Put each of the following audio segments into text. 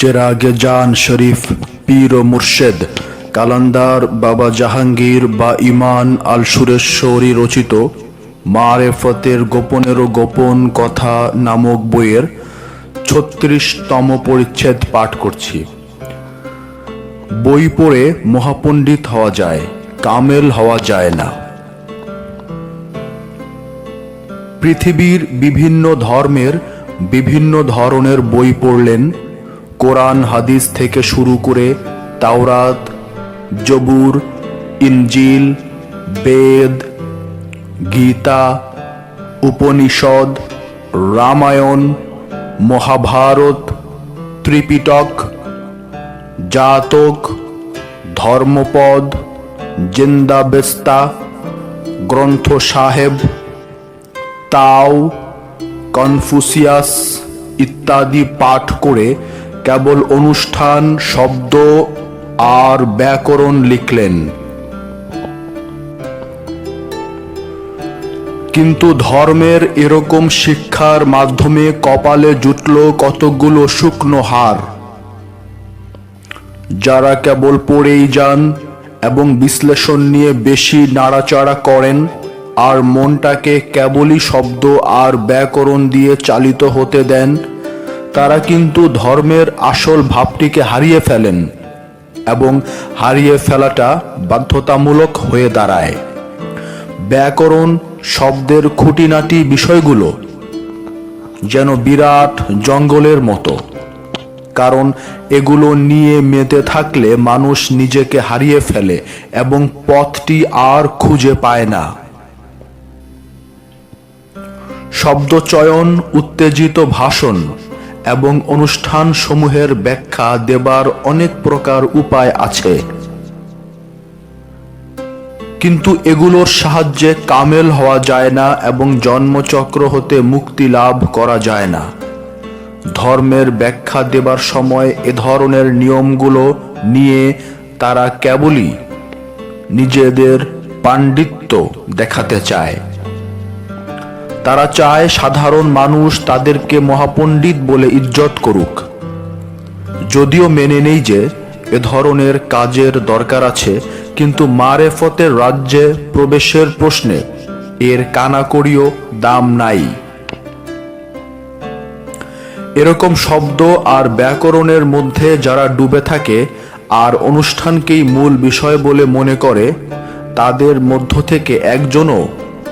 চেরাগে জান শরীফ পীর ও মুর্শেদ কালান্দার বাবা জাহাঙ্গীর বা ইমান আল সুরেশ্বরী রচিত মারেফতের গোপনেরও গোপন কথা নামক বইয়ের ৩৬তম পরিচ্ছেদ পাঠ করছি। বই পড়ে মহাপণ্ডিত হওয়া যায়, কামেল হওয়া যায় না। পৃথিবীর বিভিন্ন ধর্মের বিভিন্ন ধরনের বই পড়লেন, কোরআন হাদিস থেকে শুরু করে তাওরাত, জবুর, ইনজিল, বেদ, গীতা, উপনিষদ, রামায়ণ, মহাভারত, ত্রিপিটক, জাতক, ধর্মপদ, জিন্দাবেস্তা, গ্রন্থ সাহেব, তাও, কনফুসিয়াস ইত্যাদি পাঠ করে কেবল অনুষ্ঠান, শব্দ আর ব্যাকরণ লিখলেন। কিন্তু ধর্মের এরকম শিক্ষার মাধ্যমে কপালে জুটল কতগুলো শুকনো হার, যারা কেবল পড়েই যান এবং বিশ্লেষণ নিয়ে বেশি নাড়াচাড়া করেন আর মনটাকে কেবলই শব্দ আর ব্যাকরণ দিয়ে চালিত হতে দেন, তারা কিন্তু ধর্মের আসল ভাবটিকে হারিয়ে ফেলেন এবং হারিয়ে ফেলাটা বাধ্যতামূলক হয়ে দাঁড়ায়। ব্যাকরণ শব্দের খুঁটিনাটি বিষয়গুলো যেন বিরাট জঙ্গলের মতো, কারণ এগুলো নিয়ে মেতে থাকলে মানুষ নিজেকে হারিয়ে ফেলে এবং পথটি আর খুঁজে পায় না। শব্দচয়ন, উত্তেজিত ভাষণ এবং অনুষ্ঠান সমূহের ব্যাখ্যা দেবার অনেক প্রকার উপায় আছে, কিন্তু এগুলোর সাহায্যে কামেল হওয়া যায় না এবং জন্মচক্র হতে মুক্তি লাভ করা যায় না। ধর্মের ব্যাখ্যা দেবার সময় এ ধরনের নিয়মগুলো নিয়ে তারা কেবলই নিজেদের পাণ্ডিত্য দেখাতে চায়। তারা চায় সাধারণ মানুষ তাদেরকে মহাপণ্ডিত বলে ইজ্জত করুক। যদিও মেনে নেই যে এ ধরনের কাজের দরকার আছে, কিন্তু মারেফতের রাজ্যে প্রবেশের প্রশ্নে এর কানাকড়িও দাম নাই। এরকম শব্দ আর ব্যাকরণের মধ্যে যারা ডুবে থাকে আর অনুষ্ঠানকেই মূল বিষয় বলে মনে করে, তাদের মধ্য থেকে একজনও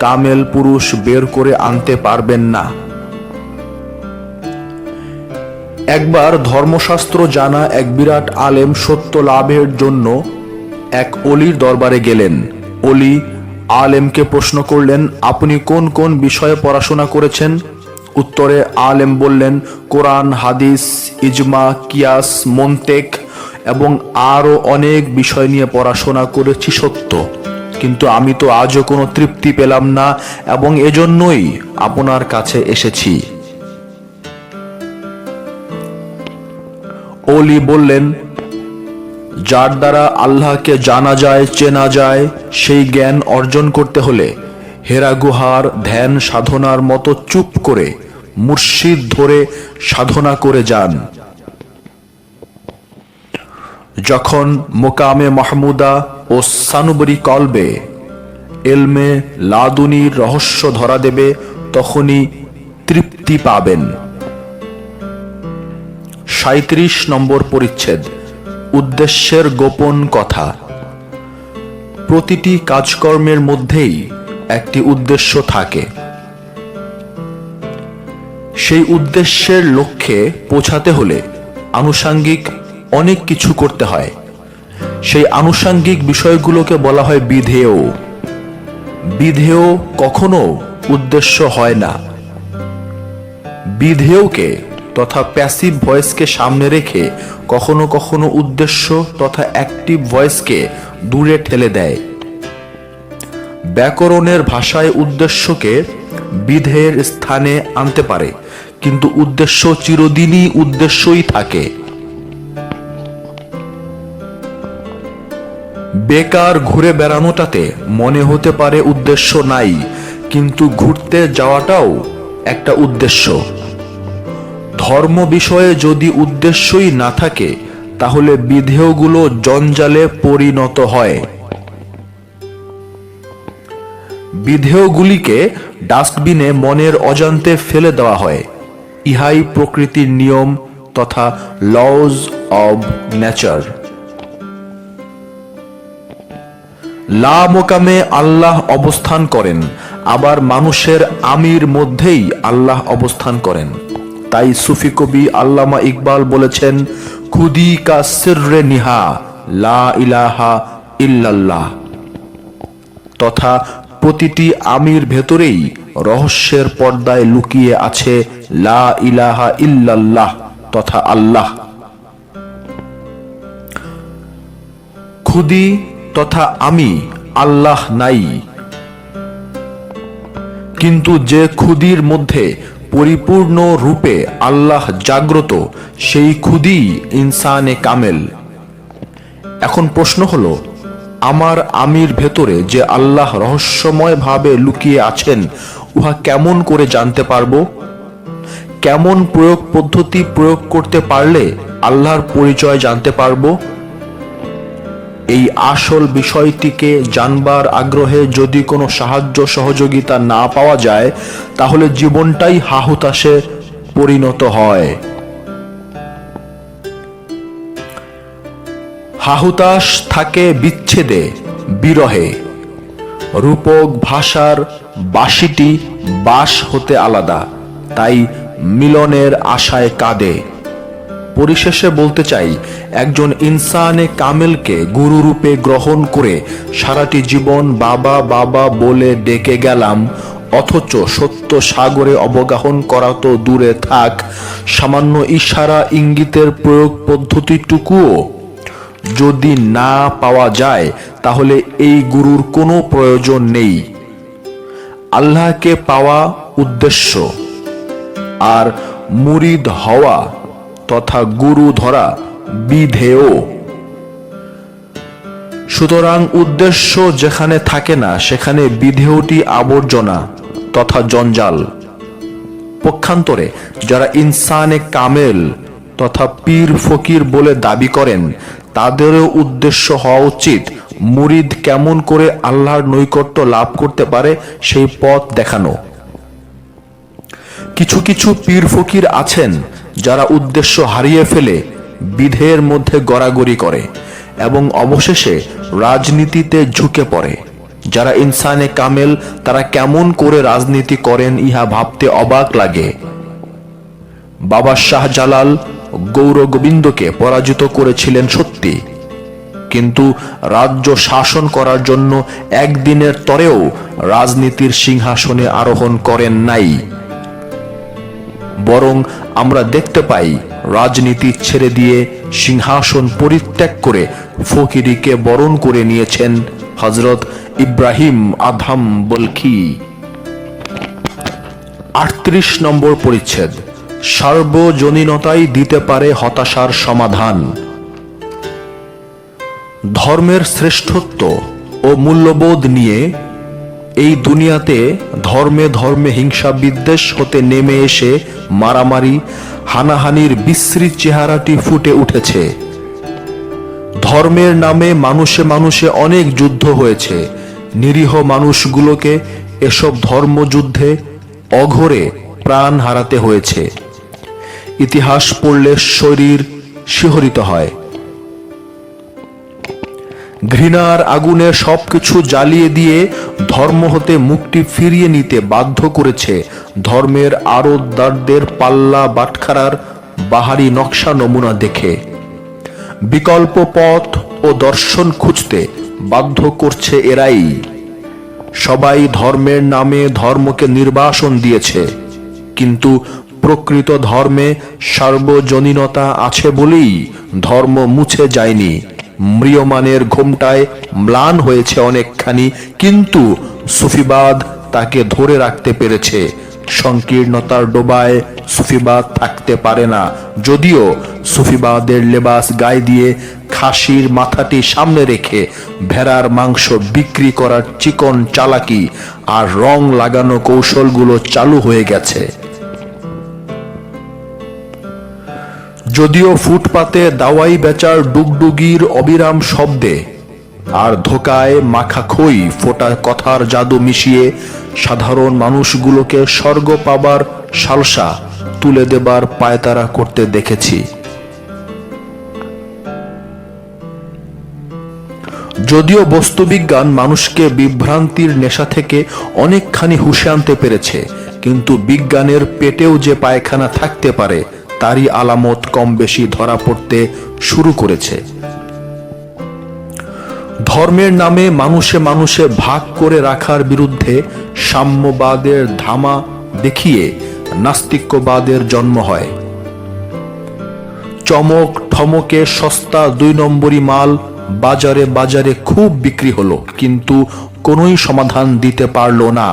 কামেল পুরুষ বের করে আনতে পারবেন না। একবার ধর্মশাস্ত্র জানা এক বিরাট আলেম সত্য লাভের জন্য এক অলির দরবারে গেলেন। অলি আলেমকে প্রশ্ন করলেন, আপনি কোন কোন বিষয়ে পড়াশোনা করেছেন? উত্তরে আলেম বললেন, কোরআন, হাদিস, ইজমা, কিয়াস, মন্তেক এবং আরো অনেক বিষয় নিয়ে পড়াশোনা করেছি সত্য, কিন্তু আমি তো আজও কোনো তৃপ্তি পেলাম না এবং এজন্যই আপনার কাছে এসেছি। ওলি বললেন, যার দ্বারা আল্লাহকে জানা যায়, চেনা যায়, সেই জ্ঞান অর্জন করতে হলে হেরা গুহার ধ্যান সাধনার মতো চুপ করে মুর্শিদ ধরে সাধনা করে যান। যখন মোকামে মাহমুদা ও সানুবরি কলবে এলমে লাদুনির রহস্য ধরা দেবে, তখনই তৃপ্তি পাবেন। ৩৭ নম্বর পরিচ্ছেদ, উদ্দেশ্যের গোপন কথা। প্রতিটি কাজকর্মের মধ্যেই একটি উদ্দেশ্য থাকে। সেই উদ্দেশ্যের লক্ষ্যে পৌঁছাতে হলে আনুষাঙ্গিক অনেক কিছু করতে হয়। সেই আনুষাঙ্গিক বিষয়গুলোকে বলা হয় বিধেয়। বিধেয় কখনো উদ্দেশ্য হয় না। বিধেয়কে তথা প্যাসিভ ভয়েসকে সামনে রেখে কখনো কখনো উদ্দেশ্য তথা অ্যাক্টিভ ভয়েসকে দূরে ঠেলে দেয়। ব্যাকরণের ভাষায় উদ্দেশ্যকে বিধেয়ের স্থানে আনতে পারে, কিন্তু উদ্দেশ্য চিরদিনই উদ্দেশ্যই থাকে। বেকার ঘুরে বেড়ানোটাতে মনে হতে পারে উদ্দেশ্য নাই, কিন্তু ঘুরতে যাওয়াটাও একটা উদ্দেশ্য। ধর্ম বিষয়ে যদি উদ্দেশ্যই না থাকে তাহলে বিধেয়গুলো জঞ্জালে পরিণত হয়। বিধেয়গুলিকে ডাস্টবিনে মনের অজান্তে ফেলে দেওয়া হয়। ইহাই প্রকৃতির নিয়ম তথা লজ অব নেচার। লা মোকামে আল্লাহ অবস্থান করেন, আবার মানুষের আমির মধ্যেই আল্লাহ অবস্থান করেন। তাই সুফি কবি আল্লামা ইকবাল বলেছেন, খুদি কা সিররে নিহা লা ইলাহা ইল্লাল্লাহ, তথা প্রতিটি আমির ভেতরেই রহস্যের পর্দায় লুকিয়ে আছে লা ইলাহা ইল্লাল্লাহ তথা আল্লাহ। খুদি তথা আমি আল্লাহ নাই, কিন্তু যে খুদির মধ্যে পরিপূর্ণ রূপে আল্লাহ জাগ্রত সেই খুদি ইনসানে কামেল। এখন প্রশ্ন হলো, আমার আমির ভেতরে যে আল্লাহ রহস্যময় ভাবে লুকিয়ে আছেন উহা কেমন করে জানতে পারবো? কেমন প্রয়োগ পদ্ধতি প্রয়োগ করতে পারলে আল্লাহর পরিচয় জানতে পারবো? এই আসল বিষয়টিকে জানবার আগ্রহে যদি কোনো সাহায্য সহযোগিতা না পাওয়া যায় তাহলে জীবনটাই হাহুতাশে পরিণত হয়। হাহুতাশ থাকে বিচ্ছেদে, বিরহে। রূপক ভাষার বাঁশিটি বাঁশ হতে আলাদা, তাই মিলনের আশায় কাঁদে। পরিশেষে বলতে চাই, একজন ইনসানে কামেলকে গুরু রূপে গ্রহণ করে সারাটি জীবন বাবা বাবা বলে ডেকে গেলাম, অথচ সত্য সাগরে অবগাহন করা তো দূরে থাক, সামান্য ইশারা ইঙ্গিতের প্রয়োগ পদ্ধতিটুকুও যদি না পাওয়া যায় তাহলে এই গুরুর কোনো প্রয়োজন নেই। আল্লাহকে পাওয়া উদ্দেশ্য, আর মুরিদ হওয়া তথা গুরু ধরা বিধেয়। সুতরাং উদ্দেশ্য যেখানে থাকে না সেখানে বিধেয়টি আবর্জনা তথা জঞ্জাল। পক্ষান্তরে যারা ইনসানে কামেল তথা পীর ফকির বলে দাবি করেন তাদেরও উদ্দেশ্য হওয়া উচিত মুরিদ কেমন করে আল্লাহর নৈকট্য লাভ করতে পারে সেই পথ দেখানো। কিছু কিছু পীর ফকির আছেন যারা উদ্দেশ্য হারিয়ে ফেলে বিধেয়ের মধ্যে গড়াগড়ি করে এবং অবশেষে রাজনীতিতে ঝুঁকে পড়ে। যারা ইনসানে কামেল তারা কেমন করে রাজনীতি করেন ইহা ভাবতে অবাক লাগে। বাবা শাহজালাল গৌর গোবিন্দকে পরাজিত করেছিলেন সত্যি, কিন্তু রাজ্য শাসন করার জন্য একদিনের তরেও রাজনীতির সিংহাসনে আরোহণ করেন নাই। বরং আমরা দেখতে পাই রাজনীতি ছেড়ে দিয়ে সিংহাসন পরিত্যাগ করে ফকিরিকে বরণ করে নিয়েছেন হযরত ইব্রাহিম আদহাম বলখি। ৩৮ নম্বর পরিচ্ছেদ, সার্বজনীনতাই দিতে পারে হতাশার সমাধান। ধর্মের শ্রেষ্ঠত্ব ও মূল্যবোধ নিয়ে এই দুনিয়াতে ধর্মে ধর্মে হিংসা বিদ্বেষ হতে নেমে এসে মারামারি হানাহানির বিশ্রী চেহারাটি ফুটে উঠেছে। ধর্মের নামে মানুষে মানুষে অনেক যুদ্ধ হয়েছে। নিরীহ মানুষগুলোকে এসব ধর্মযুদ্ধে অঘোরে প্রাণ হারাতে হয়েছে। ইতিহাস পড়লে শরীর শিহরিত হয়। ঘৃণার আগুনে সবকিছু জ্বালিয়ে দিয়ে ধর্ম হতে মুক্তি ফিরিয়ে নিতে বাধ্য করেছে ধর্মের আরোদ্দারদের পাল্লা বাটখারার বাহারি নকশা নমুনা দেখে। বিকল্প পথ ও দর্শন খুঁজতে বাধ্য করছে এরাই। সবাই ধর্মের নামে ধর্মকে নির্বাসন দিয়েছে, কিন্তু প্রকৃত ধর্মে সার্বজনীনতা আছে বলেই ধর্ম মুছে যায়নি। ম্রিয়মানের ঘোমটায় ম্লান হয়েছে অনেকখানি, কিন্তু সুফিবাদ তাকে ধরে রাখতে পেরেছে। সংকীর্ণতার ডোবায় সুফিবাদ থাকতে পারে না, যদিও সুফিবাদের লেবাস গায়ে দিয়ে খাসির মাথাটি সামনে রেখে ভেড়ার মাংস বিক্রি করার চিকন চালাকি আর রং লাগানো কৌশলগুলো চালু হয়ে গেছে। যদিও ফুটপাতে দাওয়াই বেচার ডুগডুগির অবিরাম শব্দে আর ধোকায় মাখা খই ফোটা কথার জাদু মিশিয়ে সাধারণ মানুষগুলোকে স্বর্গ পাবার সালসা তুলে দেবার পায়তারা করতে দেখেছি। যদিও বস্তুবিজ্ঞান মানুষকে বিভ্রান্তির নেশা থেকে অনেকখানি হুঁশে আনতে পেরেছে, কিন্তু বিজ্ঞানের পেটেও যে পায়খানা থাকতে পারে তারই আলামত কম বেশি ধরা পড়তে শুরু করেছে। ধর্মের নামে মানুষে মানুষে ভাগ করে রাখার বিরুদ্ধে সাম্যবাদের ধামা দেখিয়ে নাস্তিক্যবাদের জন্ম হয়। চমক ঠমকে সস্তা 2 নম্বরি মাল বাজারে বাজারে খুব বিক্রি হলো, কিন্তু কোনোই সমাধান দিতে পারল না।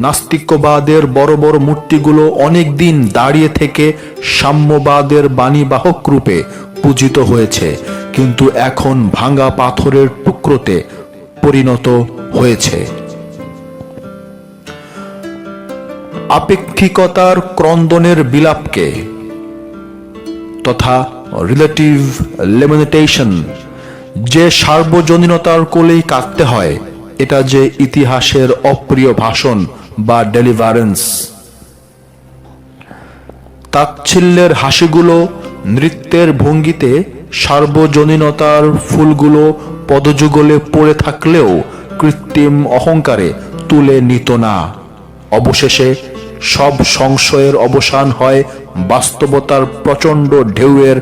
নাস্তিক্যবাদের বড় বড় মূর্তিগুলো অনেকদিন দাঁড়িয়ে থেকে সাম্যবাদের বাণীবাহক রূপে পূজিত হয়েছে, কিন্তু এখন ভাঙা পাথরের টুকরোতে পরিণত হয়েছে। আপেক্ষিকতার ক্রন্দনের বিলাপকে তথা রিলেটিভ লেমিনেটেশন যে সার্বজনীনতার কোলেই কাটতে হয়, এটা যে ইতিহাসের অপ্রিয় ভাষণ বা ডেলিভারেন্স। তাচ্ছিল্যের হাসিগুলো নৃত্যের ভঙ্গিতে সার্বজনীনতার ফুলগুলো পদযুগলে পড়ে থাকলেও কৃত্রিম অহংকারে তুলে নিত না। অবশেষে সব সংশয়ের অবসান হয় বাস্তবতার প্রচণ্ড ঢেউয়ের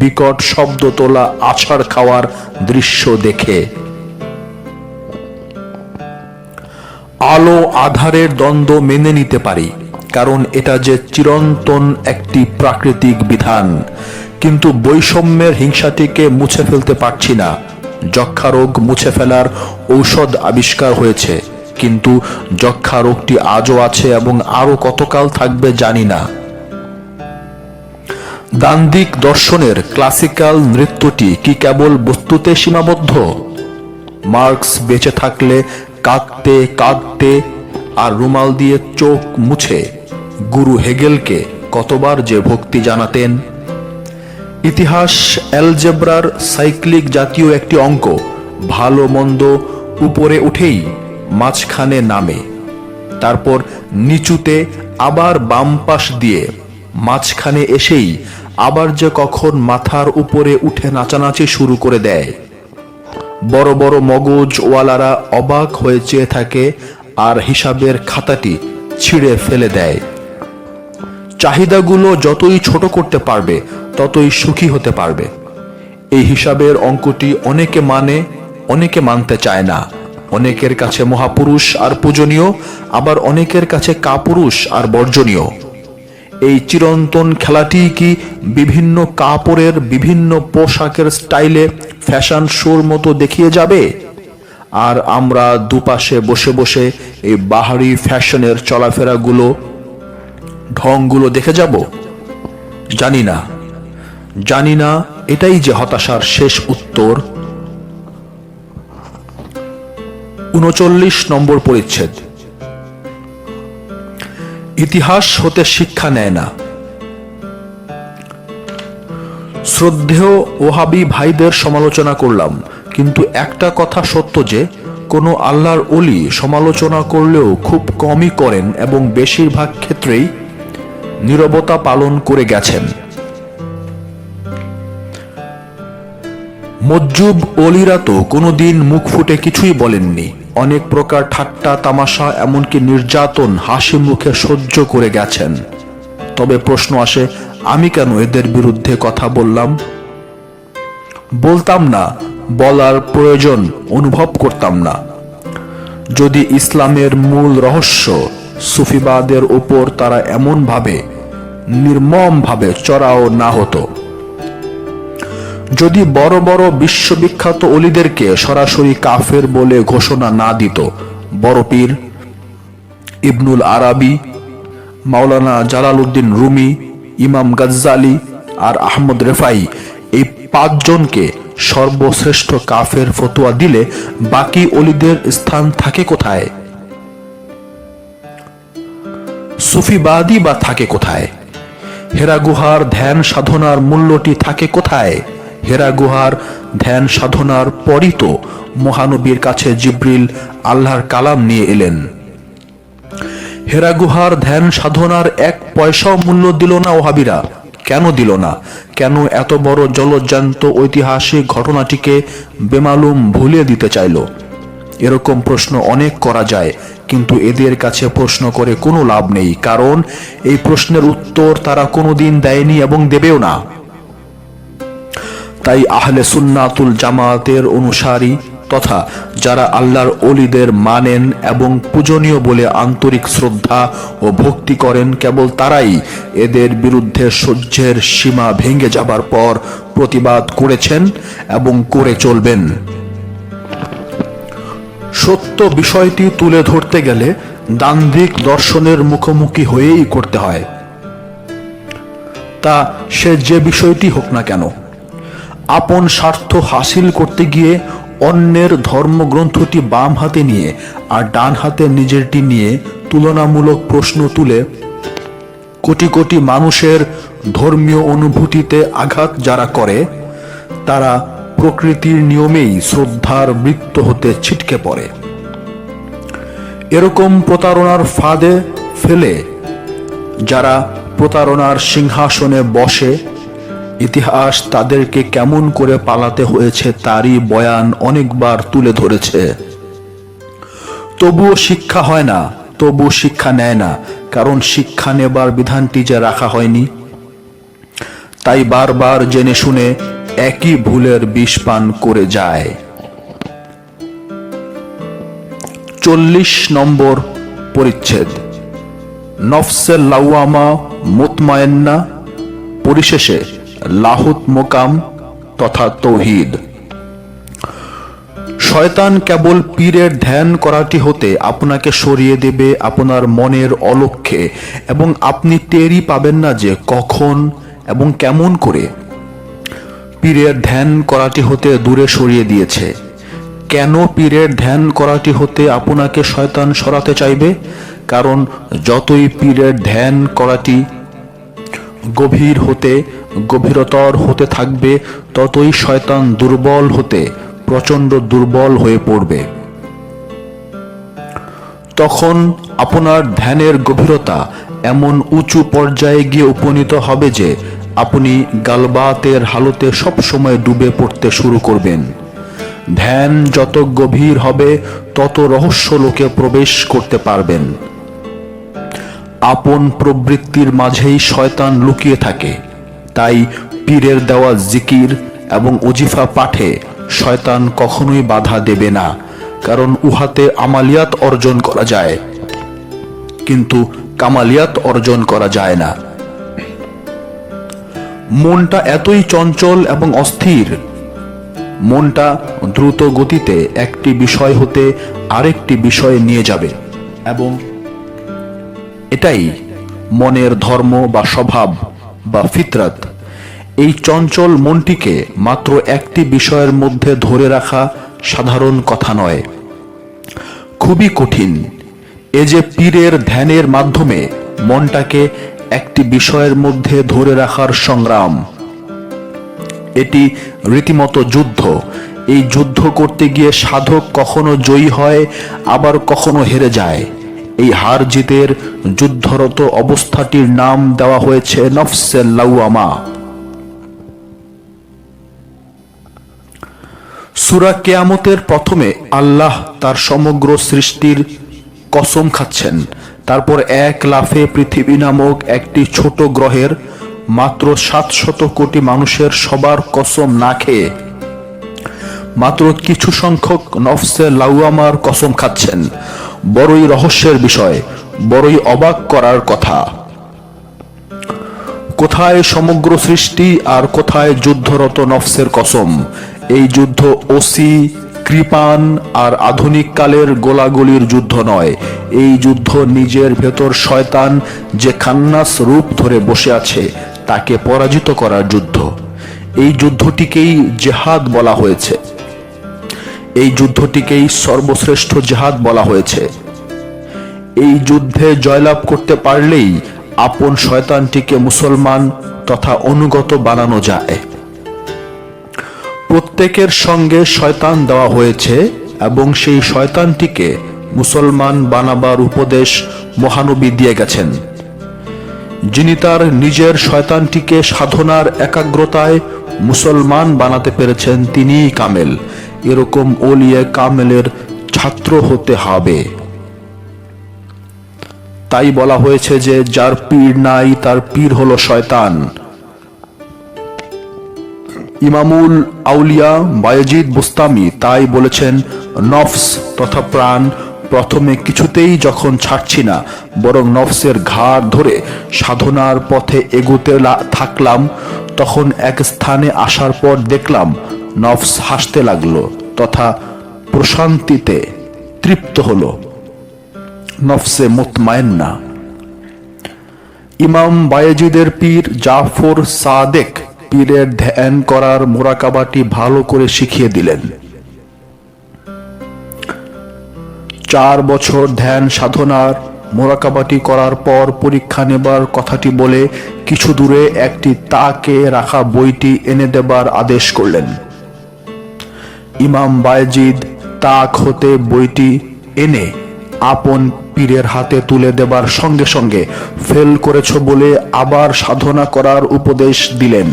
বিকট শব্দ তোলা আছাড় খাওয়ার দৃশ্য দেখে। আলো আধারের দ্বন্দ্ব মেনে নিতে পারি, কারণ এটা যে চিরন্তন একটি প্রাকৃতিক বিধান, কিন্তু বৈষম্যের হিংসাটিকে মুছে ফেলতে পারছি না। যক্ষা রোগ মুছে ফেলার ঔষধ আবিষ্কার হয়েছে, কিন্তু যক্ষা রোগটি আজও আছে এবং আরো কতকাল থাকবে জানি না। দান্দিক দর্শনের ক্লাসিক্যাল নৃত্যটি কি কেবল বস্তুতে সীমাবদ্ধ? মার্কস বেঁচে থাকলে কাঁদতে কাঁদতে আর রুমাল দিয়ে চোখ মুছে গুরু হেগেলকে কতবার যে ভক্তি জানাতেন। ইতিহাস অ্যালজেব্রার সাইক্লিক জাতীয় একটি অঙ্ক। ভালো মন্দ উপরে উঠেই মাঝখানে নামে, তারপর নিচুতে আবার বাম পাশ দিয়ে মাঝখানে এসেই আবার যে কখন মাথার উপরে উঠে নাচানাচি শুরু করে দেয়। বড় বড় মগজ ওয়ালারা অবাক হয়ে চেয়ে থাকে আর হিসাবের খাতাটি ছিঁড়ে ফেলে দেয়। চাহিদাগুলো যতই ছোট করতে পারবে ততই সুখী হতে পারবে। এই হিসাবের অঙ্কটি অনেকে মানে, অনেকে মানতে চায় না। অনেকের কাছে মহাপুরুষ আর পূজনীয়, আবার অনেকের কাছে কাপুরুষ আর বর্জনীয়। এই চিরন্তন খেলাটি কি বিভিন্ন কাপড়ের বিভিন্ন পোশাকের স্টাইলে ফ্যাশন শোর মতো দেখিয়ে যাবে, আর আমরা দুপাশে বসে বসে এই বাহারি ফ্যাশনের চলাফেরাগুলো ঢংগুলো দেখে যাব? জানি না, জানি না। এটাই যে হতাশার শেষ উত্তর। 39 নম্বর পরিচ্ছেদ। ইতিহাস হতে শিক্ষা নেয় না। শ্রদ্ধেয় ওহাবি ভাইদের সমালোচনা করলাম, কিন্তু একটা কথা সত্য যে কোনো আল্লাহর ওলি সমালোচনা করলেও খুব কমই করেন এবং বেশিরভাগ ক্ষেত্রেই নীরবতা পালন করে গেছেন। মজ্জুব ওলিরা তো কোনোদিন মুখ ফুটে কিছুই বলেননি। অনেক প্রকার ঠাট্টা তামাশা এমনকি নির্যাতন হাসি মুখে সহ্য করে গেছেন। তবে প্রশ্ন আসে, আমি কেন এদের বিরুদ্ধে কথা বললাম? বলতাম না, বলার প্রয়োজন অনুভব করতাম না। যদি ইসলামের মূল রহস্য সুফিবাদের উপর তারা এমনভাবে নির্মমভাবে চড়াও না হতো, যদি বড় বড় বিশ্ববিখ্যাত অলিদেরকে সরাসরি কাফের বলে ঘোষণা না দিত, বড় পীর ইবনুল আরাবি, মাওলানা জালালউদ্দিন রুমি, ইমাম গাজ্জালি আর আহমদ রেফাই এই 5 জনকে সর্বশ্রেষ্ঠ কাফের ফতোয়া দিলে বাকি অলিদের স্থান থাকে কোথায়? সুফিবাদী বা থাকে কোথায়? হেরা গুহার ধ্যান সাধনার মূল্যটি থাকে কোথায়? হেরা গুহার ধ্যান সাধনার পরই তো মহানবীর কাছে জিবরিল আল্লাহর কালাম নিয়ে এলেন। হেরা গুহার ধ্যান সাধনার 1 পয়সাও মূল্য দিল না ওহাবীরা। কেন দিল না? কেন এত বড় জলজ্যান্ত ঐতিহাসিক ঘটনাটিকে বেমালুম ভুলিয়ে দিতে চাইল? এরকম প্রশ্ন অনেক করা যায়, কিন্তু এদের কাছে প্রশ্ন করে কোনো লাভ নেই, কারণ এই প্রশ্নের উত্তর তারা কোনোদিন দেয়নি এবং দেবেও না। তাই আহলে সুন্নাতুল জামাতের অনুসারী তথা যারা আল্লাহর ওলিদের মানেন এবং পূজনীয় বলে আন্তরিক শ্রদ্ধা ও ভক্তি করেন, কেবল তারাই এদের বিরুদ্ধে সহ্যের সীমা ভেঙে যাবার পর প্রতিবাদ করেছেন এবং করে চলবেন। সত্য বিষয়টি তুলে ধরতে গেলে দান্দিক দর্শনের মুখোমুখি হয়েই করতে হয়, তা সে যে বিষয়টি হোক না কেন। আপন স্বার্থ হাসিল করতে গিয়ে অন্যের ধর্মগ্রন্থটি বাম হাতে নিয়ে আর ডান হাতে নিজেরটি নিয়ে তুলনামূলক প্রশ্ন তুলে কোটি কোটি মানুষের ধর্মীয় অনুভূতিতে আঘাত যারা করে, তারা প্রকৃতির নিয়মেই শ্রদ্ধার বৃত্ত হতে ছিটকে পড়ে। এরকম প্রতারণার ফাঁদে ফেলে যারা প্রতারণার সিংহাসনে বসে, ইতিহাস তাদেরকে কেমন করে পালাতে হয়েছে তারই বয়ান অনেকবার তুলে ধরেছে। তবুও শিক্ষা হয় না, তবু শিক্ষা নেয় না, কারণ শিক্ষা নেবার বিধানটি যে রাখা হয়নি। তাই বারবার জেনে শুনে একই ভুলের বিষ পান করে যায়। 40 নম্বর পরিচ্ছেদ, নফসে লাওয়ামা মুতমায়েন্না, পরিশেষে লাহুত মোকাম তথা তৌহিদ। শয়তান কেবল পীরের ধ্যান করাটি হতে আপনাকে সরিয়ে দেবে আপনার মনের অলক্ষ্যে, এবং আপনি টেরই পাবেন না যে কখন এবং কেমন করে পীরের ধ্যান করাটি হতে দূরে সরিয়ে দিয়েছে। কেন পীরের ধ্যান করাটি হতে আপনাকে শয়তান সরাতে চাইবে? কারণ যতই পীরের ধ্যান করাটি গভীর হতে গভীরতর হতে থাকবে, ততই শয়তান দুর্বল হতে প্রচন্ড দুর্বল হয়ে পড়বে। তখন আপনার ধ্যানের গভীরতা এমন উঁচু পর্যায়ে গিয়ে উপনীত হবে যে আপনি গালবাতের হালতে সব সময় ডুবে পড়তে শুরু করবেন। ধ্যান যত গভীর হবে তত রহস্য লোকে প্রবেশ করতে পারবেন। আপন প্রবৃত্তির মাঝেই শয়তান লুকিয়ে থাকে। তাই পীরের দেওয়া জিকির এবং ওজিফা পাঠে শয়তান কখনোই বাধা দেবে না, কারণ উহাতে আমালিয়াত অর্জন করা যায়, কিন্তু কামালিয়াত অর্জন করা যায় না। মনটা এতই চঞ্চল এবং অস্থির, মনটা দ্রুত গতিতে একটি বিষয় হতে আরেকটি বিষয়ে নিয়ে যাবে, এবং এটাই মনের ধর্ম বা স্বভাব বা ফিতরাত। এই চঞ্চল মনটিকে মাত্র একটি বিষয়ের মধ্যে ধরে রাখা সাধারণ কথা নয়, খুবই কঠিন। এ যে পীরের ধ্যানের মাধ্যমে মনটাকে একটি বিষয়ের মধ্যে ধরে রাখার সংগ্রাম, এটি রীতিমতো যুদ্ধ। এই যুদ্ধ করতে গিয়ে সাধক কখনো জয়ী হয়, আবার কখনো হেরে যায়। এই হার জিতের যুদ্ধরত অবস্থাটির নাম দেওয়া হয়েছে নফসে লাওয়ামা। সূরা কিয়ামতের প্রথমে আল্লাহ তার সমগ্র সৃষ্টির কসম খাচ্ছেন, তারপর এক লাফে পৃথিবী নামক একটি ছোট গ্রহের মাত্র 700 কোটি মানুষের সবার কসম না খেয়ে মাত্র কিছু সংখ্যক নফসে লাওয়ামার কসম খাচ্ছেন। বড়ই রহস্যের বিষয়, বড়ই অবাক করার কথা। কোথায় সমগ্র সৃষ্টি আর কোথায় যুদ্ধরত নফসের কসম? এই যুদ্ধ ওসি, কৃপান আর আধুনিক কালের গোলাগুলির যুদ্ধ নয়। এই যুদ্ধ নিজের ভেতর শয়তান যে খান্নাস রূপ ধরে বসে আছে তাকে পরাজিত করার যুদ্ধ। এই যুদ্ধটিকেই জেহাদ বলা হয়েছে। এই যুদ্ধটিকেই সর্বশ্রেষ্ঠ জেহাদ বলা হয়েছে। এই যুদ্ধে জয়লাভ করতে পারলেই আপন শয়তানটিকে মুসলমান তথা অনুগত বানানো যায়। প্রত্যেকের সঙ্গে শয়তান দেওয়া হয়েছে এবং সেই শয়তানটিকে মুসলমান বানাবার উপদেশ মহানবী দিয়ে গেছেন। যিনি তার নিজের শয়তানটিকে সাধনার একাগ্রতায় মুসলমান বানাতে পেরেছেন তিনিই কামেল। এরকম ওলিয়ে কামেলের ছাত্র হতে হবে। তাই বলা হয়েছে যে যার পীর নাই তার পীর হলো শয়তান। ইমামুল আউলিয়া বায়েজিদ বুস্তামি তাই বলেছেন, নফস তথা প্রাণ প্রথমে কিছুতেই যখন ছাড়ছি না, বরং নফসের ঘাড় ধরে সাধনার পথে এগুতে থাকলাম, তখন এক স্থানে আসার পর দেখলাম নফস হাসতে লাগলো তথা প্রশান্তিতে তৃপ্ত হলো, নফসে মুতমাইন্না। ইমাম বায়েজিদের পীর জাফর সাদেক পীরের ধ্যান করার মোরাকাবাটি ভালো করে শিখিয়ে দিলেন। 4 বছর ধ্যান সাধনার মোরাকাবাটি করার পর পরীক্ষা নেবার কথাটি বলে কিছু দূরে একটি তাকে রাখা বইটি এনে দেবার আদেশ করলেন। ইমাম বায়েজিদ তাক হতে বইটি এনে আপন পীরের হাতে তুলে দেবার সঙ্গে সঙ্গে ফেল করেছ বলে আবার সাধনা করার উপদেশ দিলেন।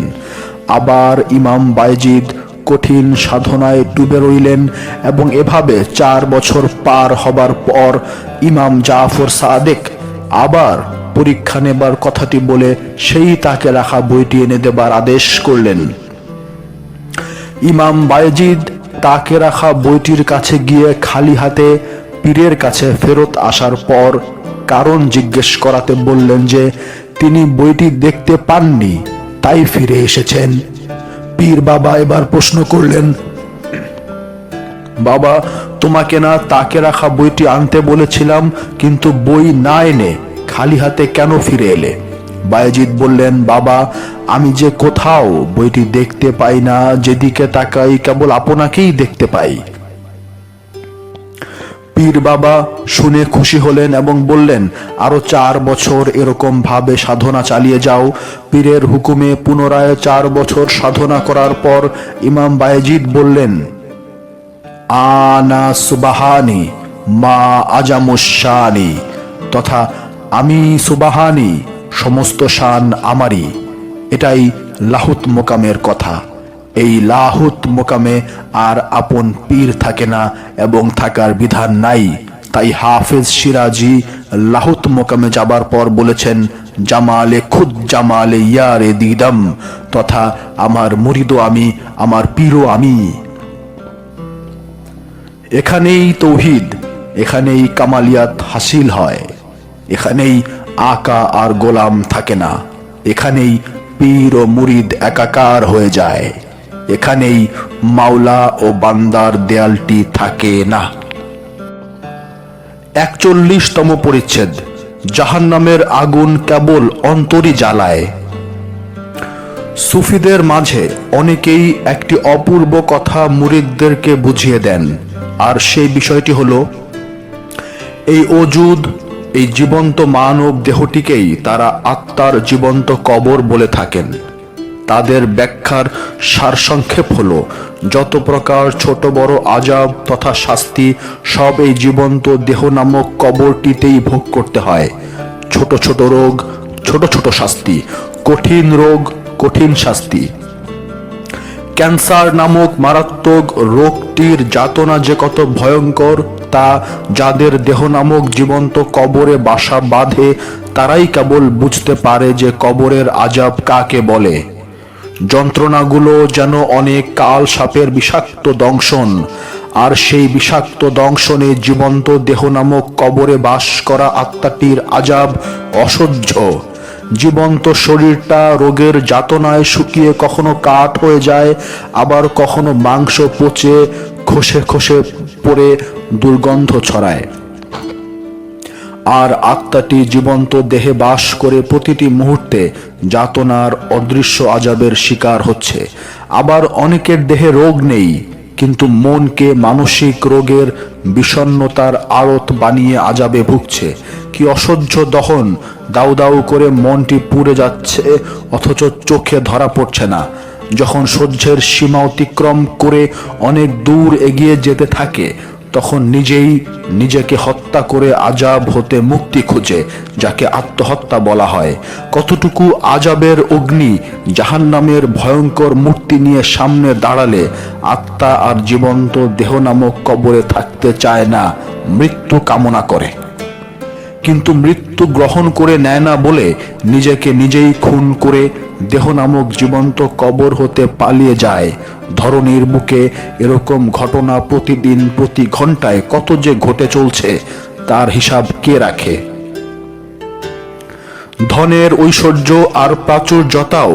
আবার ইমাম বায়েজিদ কঠিন সাধনায় ডুবে রইলেন এবং এভাবে 4 বছর পার হবার পর ইমাম জাফর সাদেক আবার পরীক্ষা নেবার কথাটি বলে সেই তাকে রাখা বইটি এনে দেবার আদেশ করলেন। ইমাম বায়েজিদ তাকে রাখা বইটির কাছে গিয়ে খালি হাতে পীরের কাছে ফেরত আসার পর কারণ জিজ্ঞেস করাতে বললেন যে তিনি বইটি দেখতে পাননি, তাই ফিরে এসেছেন। পীর বাবা এবার প্রশ্ন করলেন, বাবা, তোমাকে না তাকে রাখা বইটি আনতে বলেছিলাম, কিন্তু বই না এনে খালি হাতে কেন ফিরে এলে? বায়েজিদ বললেন, বাবা, আমি যে কোথাও বইটি দেখতে পাই না, যেদিকে তাকাই কেবল আপনাকেই দেখতে পাই। পীর বাবা শুনে খুশি হলেন এবং বললেন, আরো 4 বছর এরকম ভাবে সাধনা চালিয়ে যাও। পীরের হুকুমে পুনরায় 4 বছর সাধনা করার পর ইমাম বায়েজিদ বললেন, আনা সুবাহানি মা আজামুশানি, তথা আমি সুবাহানি, সমস্ত শান আমারই। এটাই লাহুত মোকামের কথা। এই লাহুত মোকামে আর আপন পীর থাকে না এবং থাকার বিধান নাই। তাই হাফেজ সিরাজি লাহুত মোকামে যাবার পর বলেছেন, জামালে খুদ জামালে ইয়ারে দিদম, তথা আমার মুরিদও আমি, আমার পীরও আমি। এখানেই তৌহিদ, এখানেই কামালিয়াত হাসিল হয়, এখানেই আকা আর গোলাম থাকে না, এখানেই পীর ও মুরিদ একাকার হয়ে যায়, এখানেই মাওলা ও বান্দার দেয়ালটি থাকে না। 41তম পরিচ্ছেদ, জাহান্নামের আগুন কেবল অন্তরই জ্বালায়। সুফিদের মাঝে অনেকেই একটি অপূর্ব কথা মুরিদদেরকে বুঝিয়ে দেন, আর সেই বিষয়টি হলো এই ওজুদ, এই জীবন্ত মানব দেহটিকেই তারা আত্মার জীবন্ত কবর বলে থাকেন। তাদের ব্যাখ্যার সারসংক্ষেপ হলো, যত প্রকার ছোট বড় আযাব তথা শাস্তি সব এই জীবন্ত দেহ নামক কবরটিতেই ভোগ করতে হয়। ছোট ছোট রোগ, ছোট ছোট শাস্তি, কঠিন রোগ, কঠিন শাস্তি। ক্যান্সার নামক মারাত্মক রোগটির যাতনা যে কত ভয়ঙ্কর তা যাদের দেহ নামক জীবন্ত কবরে বাসা বাঁধে তারাই কেবল বুঝতে পারে যে কবরের আযাব কাকে বলে। যন্ত্রণাগুলো যেন অনেক কাল সাপের বিষাক্ত দংশন, আর সেই বিষাক্ত দংশনে জীবন্ত দেহ নামক কবরে বাস করা আত্মাটির আযাব অসহ্য। জীবন্ত শরীরটা রোগের যাতনায় শুকিয়ে কখনো কাঠ হয়ে যায়, আবার কখনো মাংস পচে খসে খসে পড়ে দুর্গন্ধ ছড়ায়। আর আত্মাটি জীবন্ত দেহে বাস করে প্রতিটি মুহূর্তে যাতনার অদৃশ্য আযাবের শিকার হচ্ছে। আবার অনেকের দেহে রোগ নেই, কিন্তু মনকে মানসিক রোগের বিষণ্ণতার আড়ত বানিয়ে আযাবে ভুগছে। কি অসহ্য দহন! দাউ দাউ করে মনটি পুড়ে যাচ্ছে, অথচ চোখে ধরা পড়ছে না। যখন সহ্যের সীমা অতিক্রম করে অনেক দূর এগিয়ে যেতে থাকে, তখন নিজেই নিজেকে হত্যা করে আযাব হতে মুক্তি খুঁজে, যাকে আত্মহত্যা বলা হয়। কতটুকু আযাবের অগ্নি জাহান্নামের ভয়ঙ্কর মূর্তি নিয়ে সামনে দাঁড়ালে আত্মা আর জীবন্ত দেহ নামক কবরে থাকতে চায় না, মৃত্যু কামনা করে। কিন্তু মৃত্যু গ্রহণ করে নেয় না বলে নিজেকে নিজেই খুন করে দেহ নামক জীবন্ত কবর হতে পালিয়ে যায়। ধরনীর বুকে এরকম ঘটনা প্রতিদিন প্রতি ঘন্টায় কত যে ঘটে চলছে, তার হিসাব কে রাখে? ধনের ঐশ্বর্য আর প্রাচুর্যতাও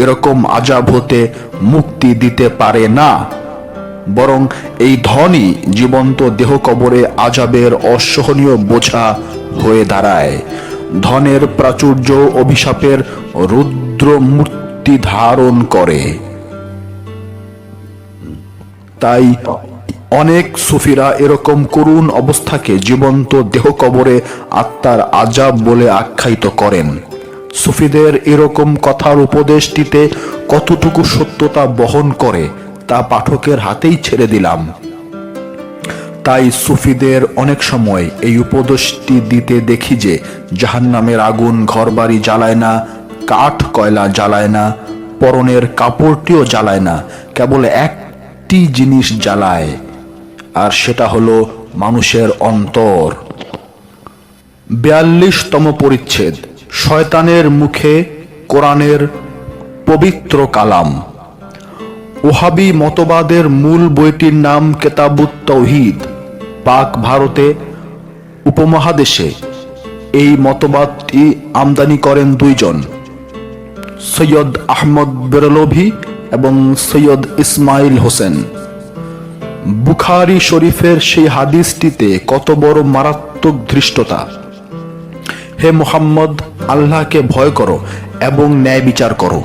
এরকম আযাব হতে মুক্তি দিতে পারে না, বরং এই ধনই জীবন্ত দেহ কবরে আযাবের অসহনীয় বোঝা হয়ে দাঁড়ায়। ধনের প্রাচুর্য অভিশাপের রুদ্র মূর্তি ধারণ করে। তাই অনেক সুফিরা এরকম করুণ অবস্থাকে জীবন্ত দেহ কবরে আত্মার আযাব বলে আখ্যায়িত করেন। সুফিদের এরকম কথার উপদেশটিতে কতটুকু সত্যতা বহন করে তা পাঠকের হাতেই ছেড়ে দিলাম। তাই সুফিদের অনেক সময় এই উপদেশটি দিতে দেখি যে জাহান্নামের আগুন ঘরবাড়ি জ্বালায় না, কাঠ কয়লা জ্বালায় না, পরনের কাপড়টিও জ্বালায় না, কেবল একটি জিনিস জ্বালায়, আর সেটা হলো মানুষের অন্তর। 42তম পরিচ্ছেদ, শয়তানের মুখে কোরআনের পবিত্র কালাম। ওহাবি মতবাদের মূল বইটির নাম কেতাবুত তাওহীদ। পাক ভারতে উপমহাদেশে এই মতবাদটি আমদানি করেন দুইজন, সৈয়দ আহমদ বেরলভী এবং সৈয়দ ইসমাইল হোসেন। বুখারী শরীফের সেই হাদিসটিতে কত বড় মারাত্মক ধৃষ্টতা! হে মুহাম্মদ, আল্লাহকে ভয় করো এবং ন্যায় বিচার করো।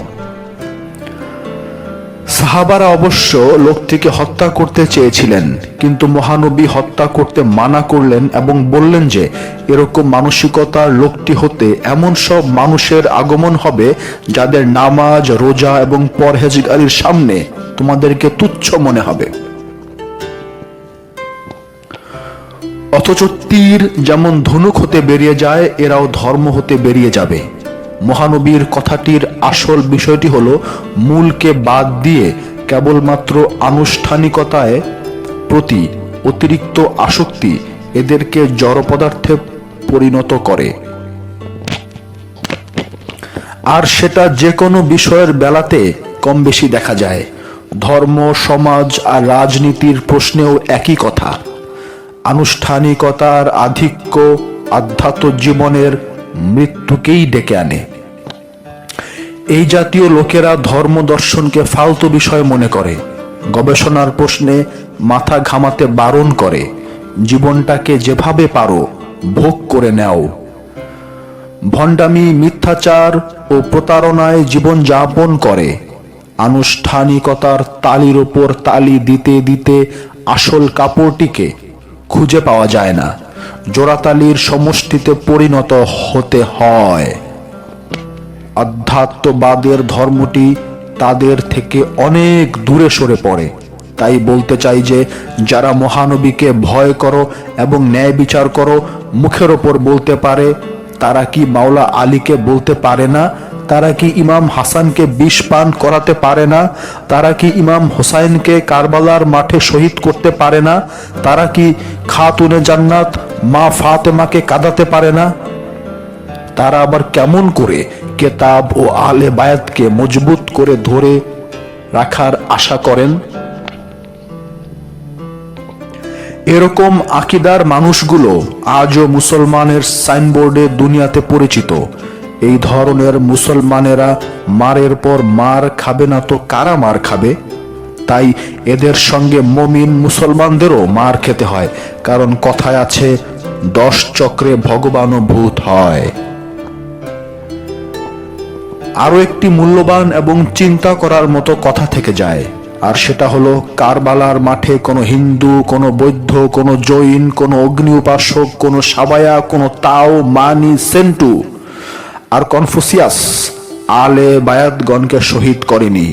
সাহাবারা অবশ্য লোকটিকে হত্যা করতে চেয়েছিলেন, কিন্তু মহানবী হত্যা করতে মানা করলেন এবং বললেন যে এরকম মানসিকতার লোকটি হতে এমন সব মানুষের আগমন হবে যাদের নামাজ, রোজা এবং পরহেজগারির সামনে তোমাদেরকে তুচ্ছ মনে হবে। অথচ তীর যেমন ধনুক হতে বেরিয়ে যায়, এরাও ধর্ম হতে বেরিয়ে যাবে। মহানবীর কথাটির আসল বিষয়টি হলো মূলকে বাদ দিয়ে কেবলমাত্র আনুষ্ঠানিকতায় প্রতি অতিরিক্ত আসক্তি এদেরকে জড় পদার্থে পরিণত করে। আর সেটা যে কোনো বিষয়ের বেলাতে কম বেশি দেখা যায়। ধর্ম, সমাজ আর রাজনীতির প্রশ্নেও একই কথা। আনুষ্ঠানিকতার আধিক্য আধ্যাত্ম জীবনের মৃত্যুকেই ডেকে আনে। এই জাতীয় লোকেরা ধর্ম দর্শনকে ফালতু বিষয় মনে করে, গবেষণার প্রশ্নে মাথা ঘামাতে বারণ করে। জীবনটাকে যেভাবে পারো ভোগ করে নাও। ভণ্ডামি, মিথ্যাচার ও প্রতারণায় জীবন যাপন করে। আনুষ্ঠানিকতার তালির ওপর তালি দিতে দিতে আসল কাপড়টিকে খুঁজে পাওয়া যায় না। জোড়াতালির সমষ্টিতে পরিণত হতে হয়। আধ্যাত্মবাদের ধর্মটি তাদের থেকে অনেক দূরে সরে পড়ে। তাই বলতে চাই যে যারা মহানবীকে ভয় করো এবং ন্যায় বিচার করো মুখের ওপর বলতে পারে, তারা কি মাওলা আলীকে বলতে পারে না? তারা কি ইমাম হাসানকে বিষ পান করাতে পারে না? তারা কি ইমাম হোসাইনকে কারবালার মাঠে শহীদ করতে পারে না? তারা কি খাতুনে জান্নাত মা ফাতেমাকে কাঁদাতে পারে না? তারা আবার কেমন করে কেতাব ও আহলে বায়াতকে মজবুত করে ধরে রাখার আশা করেন? এরকম আকিদার মানুষগুলো আজও মুসলমানের সাইনবোর্ডে দুনিয়াতে পরিচিত। এই ধরনের মুসলমানেরা মারের পর মার খাবে না তো কারা মার খাবে? তাই এদের সঙ্গে মমিন মুসলমানদেরও মার খেতে হয়, কারণ কথায় আছে 10 চক্রে ভগবানও ভূত হয়। আরো একটি মূল্যবান এবং চিন্তা করার মতো কথা থেকে যায়। আর সেটা হলো কারবালার মাঠে কোনো হিন্দু, কোনো বৌদ্ধ, কোনো জৈন, কোনো অগ্নি উপাসক, কোনো সাবায়া, কোনো তাও, মানি, সেন্টু আর কনফুসিয়াস আলে বায়াতগণকে শহীদ করেনি।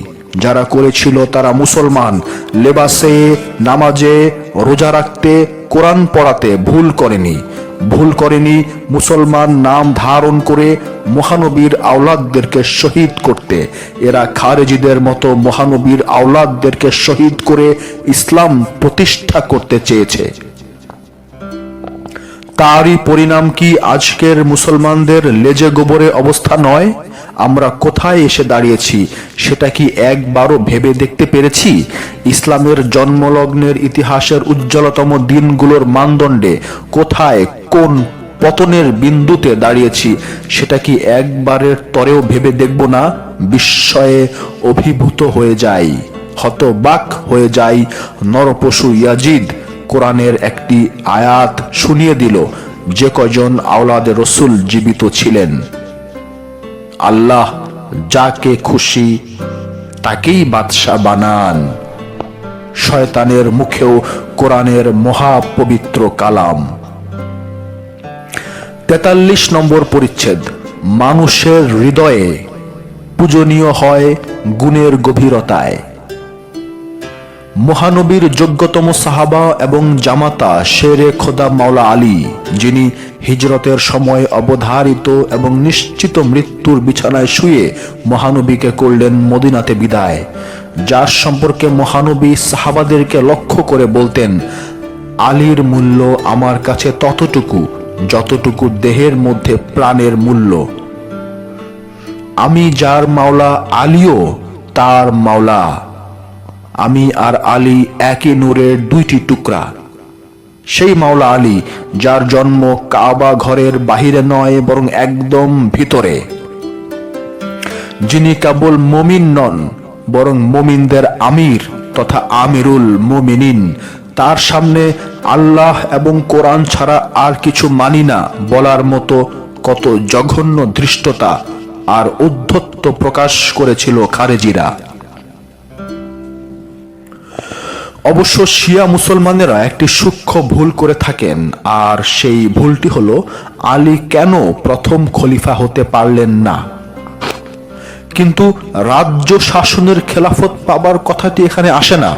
যারা করেছিল তারা মুসলমান, লেবাসে, নামাজে, রোজা রাখতে, কোরআন পড়াতে ভুল করেনি মুসলমান নাম ধারণ করে মহানবীর আওলাদদেরকে শহীদ করতে। এরা খারেজিদের মতো মহানবীর আওলাদদেরকে শহীদ করে ইসলাম প্রতিষ্ঠা করতে চেয়েছে। তারই পরিণাম কি আজকের মুসলমানদের লেজে গোবরে অবস্থা নয়? আমরা কোথায় এসে দাঁড়িয়েছি সেটা কি একবারও ভেবে দেখতে পেরেছি? ইসলামের জন্মলগ্নের ইতিহাসের উজ্জ্বলতম দিনগুলোর মানদণ্ডে কোথায়, কোন পতনের বিন্দুতে দাঁড়িয়েছি সেটা কি একবারের তরেও ভেবে দেখব না? বিস্ময়ে অভিভূত হয়ে যাই, হতবাক হয়ে যাই। নরপশু ইয়াজিদ কোরআনের একটি আয়াত শুনিয়ে দিল, যে কয়জন আওলাদে রসুল জীবিত ছিলেন, আল্লাহ যাকে খুশি তাকেই বাদশা বানান। শয়তানের মুখেও কোরআনের মহাপবিত্র কালাম। 43 নম্বর পরিচ্ছেদ। মানুষের হৃদয়ে পূজনীয় হয় গুণের গভীরতায়। মহানবীর যোগ্যতম সাহাবা এবং জামাতা শেরে খোদা মাওলা আলী, যিনি হিজরতের সময় অবধারিত এবং নিশ্চিত মৃত্যুর বিছানায় শুয়ে মহানবীকে করলেন মদিনাতে বিদায়, যার সম্পর্কে মহানবী সাহাবাদেরকে লক্ষ্য করে বলতেন, আলীর মূল্য আমার কাছে ততটুকু যতটুকু দেহের মধ্যে প্রাণের মূল্য। আমি যার মাওলা, আলীও তার মাওলা। আমি আর আলী একই নূরের দুইটি টুকরা। সেই মাওলা আলী যার জন্ম কাবা ঘরের বাহিরে নয় বরং একদম ভিতরে, যিনি কেবল মুমিন নন বরং মুমিনদের আমির তথা আমিরুল মুমিনিন। তার সামনে আল্লাহ এবং কোরআন ছাড়া আর কিছু মানি না বলার মতো কত জঘন্য ধৃষ্টতা আর উদ্ধত্ত প্রকাশ করেছিল খারেজিরা। অবশ্য শিয়া মুসলমানেরা একটি সূক্ষ্ম ভুল করে থাকেন, আর সেই ভুলটি হলো আলী কেন প্রথম খলিফা হতে পারলেন না। কিন্তু রাজ্য শাসনের খেলাফত পাবার কথাটি এখানে আসে না।